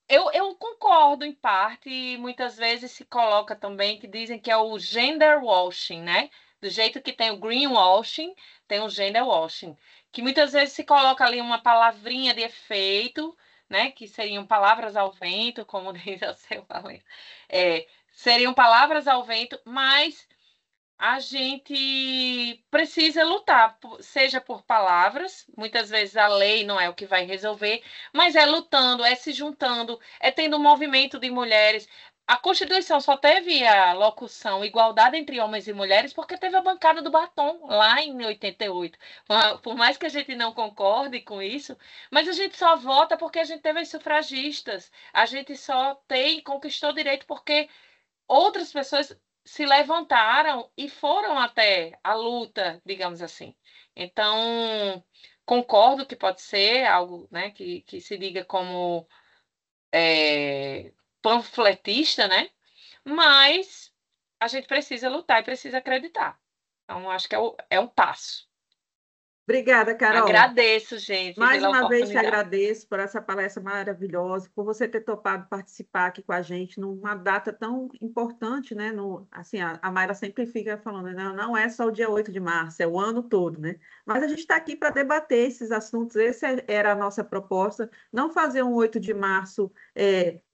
Eu concordo em parte, e muitas vezes se coloca também que dizem que é o gender washing, né? Do jeito que tem o greenwashing, tem o gender washing, que muitas vezes se coloca ali uma palavrinha de efeito, né? Que seriam palavras ao vento, como diz o seu Valente. Seriam palavras ao vento, mas a gente precisa lutar, seja por palavras, muitas vezes a lei não é o que vai resolver, mas é lutando, é se juntando, é tendo um movimento de mulheres. A Constituição só teve a locução igualdade entre homens e mulheres porque teve a bancada do batom lá em 88. Por mais que a gente não concorde com isso, mas a gente só vota porque a gente teve as sufragistas. A gente só conquistou direito porque outras pessoas se levantaram e foram até a luta, digamos assim. Então, concordo que pode ser algo, né, que se diga como panfletista, né? Mas a gente precisa lutar e precisa acreditar. Então, acho que é um passo. Obrigada, Carol. Agradeço, gente, mais pela uma vez te oportunidade. agradeço por essa palestra maravilhosa, por você ter topado participar aqui com a gente numa data tão importante, né? Assim, a Mayra sempre fica falando, não é só o dia 8 de março, é o ano todo, né? Mas a gente está aqui para debater esses assuntos, essa era a nossa proposta, não fazer um 8 de março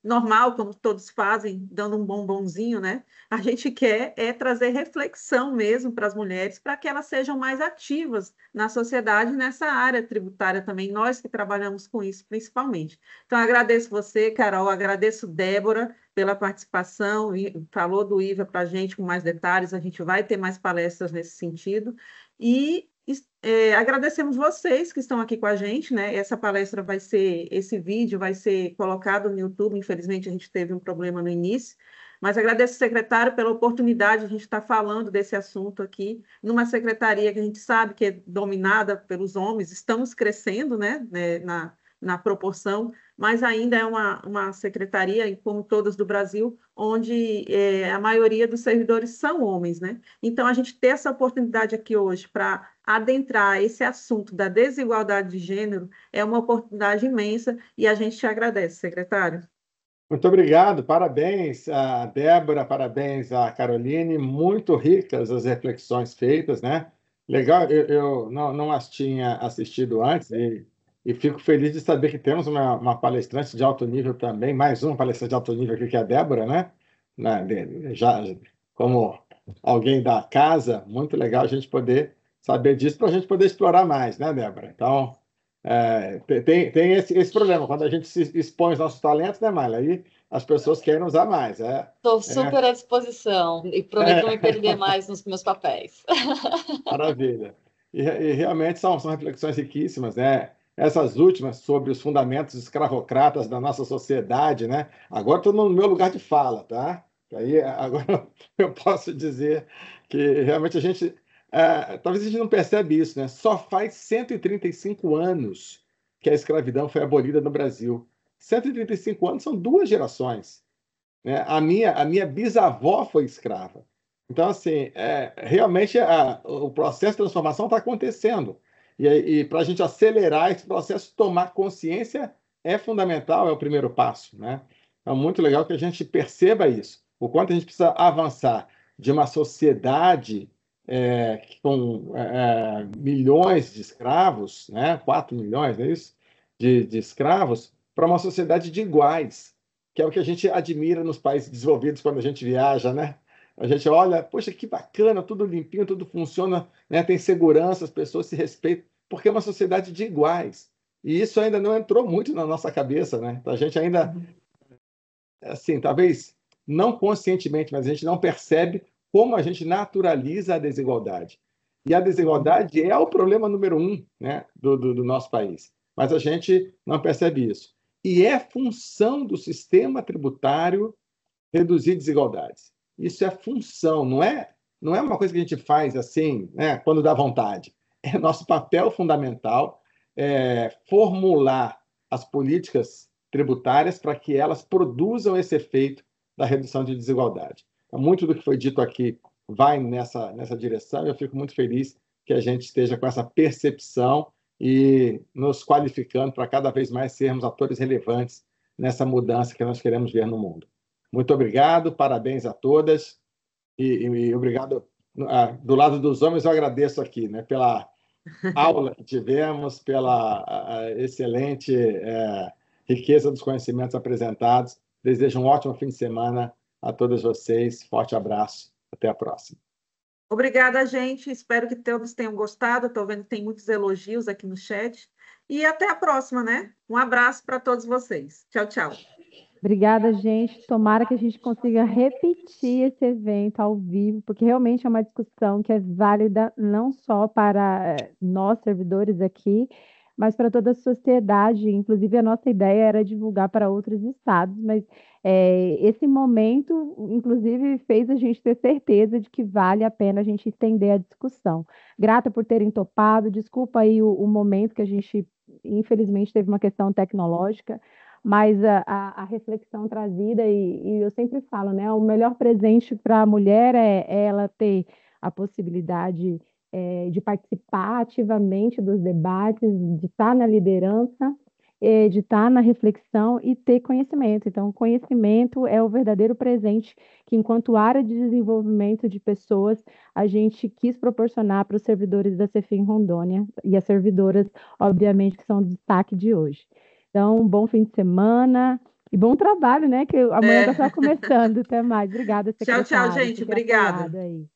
normal, como todos fazem, dando um bombonzinho, né? A gente quer trazer reflexão mesmo para as mulheres, para que elas sejam mais ativas na sociedade, nessa área tributária também, nós que trabalhamos com isso, principalmente. Então, agradeço você, Carol, agradeço Débora pela participação, falou do IVA para a gente com mais detalhes, a gente vai ter mais palestras nesse sentido, e agradecemos vocês que estão aqui com a gente, né? Esse vídeo vai ser colocado no YouTube, infelizmente a gente teve um problema no início, mas agradeço ao secretário pela oportunidade de a gente estar falando desse assunto aqui, numa secretaria que a gente sabe que é dominada pelos homens, estamos crescendo, né, na proporção, mas ainda é uma secretaria, como todas do Brasil, onde a maioria dos servidores são homens, né? Então, a gente ter essa oportunidade aqui hoje para adentrar esse assunto da desigualdade de gênero é uma oportunidade imensa e a gente te agradece, secretário. Muito obrigado, parabéns a Débora, parabéns a Caroline, muito ricas as reflexões feitas, né? Legal, eu não as tinha assistido antes e fico feliz de saber que temos uma palestrante de alto nível também, mais uma palestrante de alto nível aqui que é a Débora, né? Já como alguém da casa, muito legal a gente poder saber disso para a gente poder explorar mais, né, Débora? Então, tem esse problema, quando a gente se expõe os nossos talentos, né, Mayla? Aí as pessoas querem usar mais. Estou super à disposição e prometo não me perder mais nos meus papéis. Maravilha. E realmente são reflexões riquíssimas, né? essas últimas sobre os fundamentos escravocratas da nossa sociedade, né? Agora estou no meu lugar de fala, tá? Aí agora eu posso dizer que realmente a gente, talvez a gente não percebe isso, né? Só faz 135 anos que a escravidão foi abolida no Brasil. 135 anos são 2 gerações, né? A minha bisavó foi escrava. Então, assim, realmente o processo de transformação está acontecendo. E para a gente acelerar esse processo, tomar consciência é fundamental, é o primeiro passo, né? É muito legal que a gente perceba isso, o quanto a gente precisa avançar de uma sociedade com milhões de escravos, né? 4 milhões, é isso? De escravos, para uma sociedade de iguais, que é o que a gente admira nos países desenvolvidos quando a gente viaja, né? A gente olha, poxa, que bacana, tudo limpinho, tudo funciona, né? Tem segurança, as pessoas se respeitam, porque é uma sociedade de iguais. E isso ainda não entrou muito na nossa cabeça, né? A gente ainda, assim, talvez não conscientemente, mas a gente não percebe como a gente naturaliza a desigualdade. E a desigualdade é o problema número 1, né, do nosso país. Mas a gente não percebe isso. E é função do sistema tributário reduzir desigualdades. Isso é função, não é uma coisa que a gente faz assim, né, quando dá vontade. É nosso papel fundamental formular as políticas tributárias para que elas produzam esse efeito da redução de desigualdade. Então, muito do que foi dito aqui vai nessa direção, e eu fico muito feliz que a gente esteja com essa percepção e nos qualificando para cada vez mais sermos atores relevantes nessa mudança que nós queremos ver no mundo. Muito obrigado, parabéns a todas e obrigado. Do lado dos homens, eu agradeço aqui, né, pela aula que tivemos, pela excelente riqueza dos conhecimentos apresentados. Desejo um ótimo fim de semana a todos vocês. Forte abraço. Até a próxima. Obrigada, gente. Espero que todos tenham gostado. Estou vendo que tem muitos elogios aqui no chat. E até a próxima, né? Um abraço para todos vocês. Tchau, tchau. Obrigada, gente. Tomara que a gente consiga repetir esse evento ao vivo, porque realmente é uma discussão que é válida não só para nós, servidores aqui, mas para toda a sociedade. Inclusive, a nossa ideia era divulgar para outros estados, mas esse momento, inclusive, fez a gente ter certeza de que vale a pena a gente estender a discussão. Grata por terem topado. Desculpa aí o momento que a gente, infelizmente, teve uma questão tecnológica, mas a reflexão trazida, e eu sempre falo, né? O melhor presente para a mulher é ela ter a possibilidade de participar ativamente dos debates, de estar na liderança, de estar na reflexão e ter conhecimento. Então, conhecimento é o verdadeiro presente que, enquanto área de desenvolvimento de pessoas, a gente quis proporcionar para os servidores da Cefim Rondônia e as servidoras, obviamente, que são o destaque de hoje. Então, bom fim de semana e bom trabalho, né? Que amanhã está só começando. Até mais. Obrigada, secretária. Tchau, tchau, gente. Obrigada. Aí.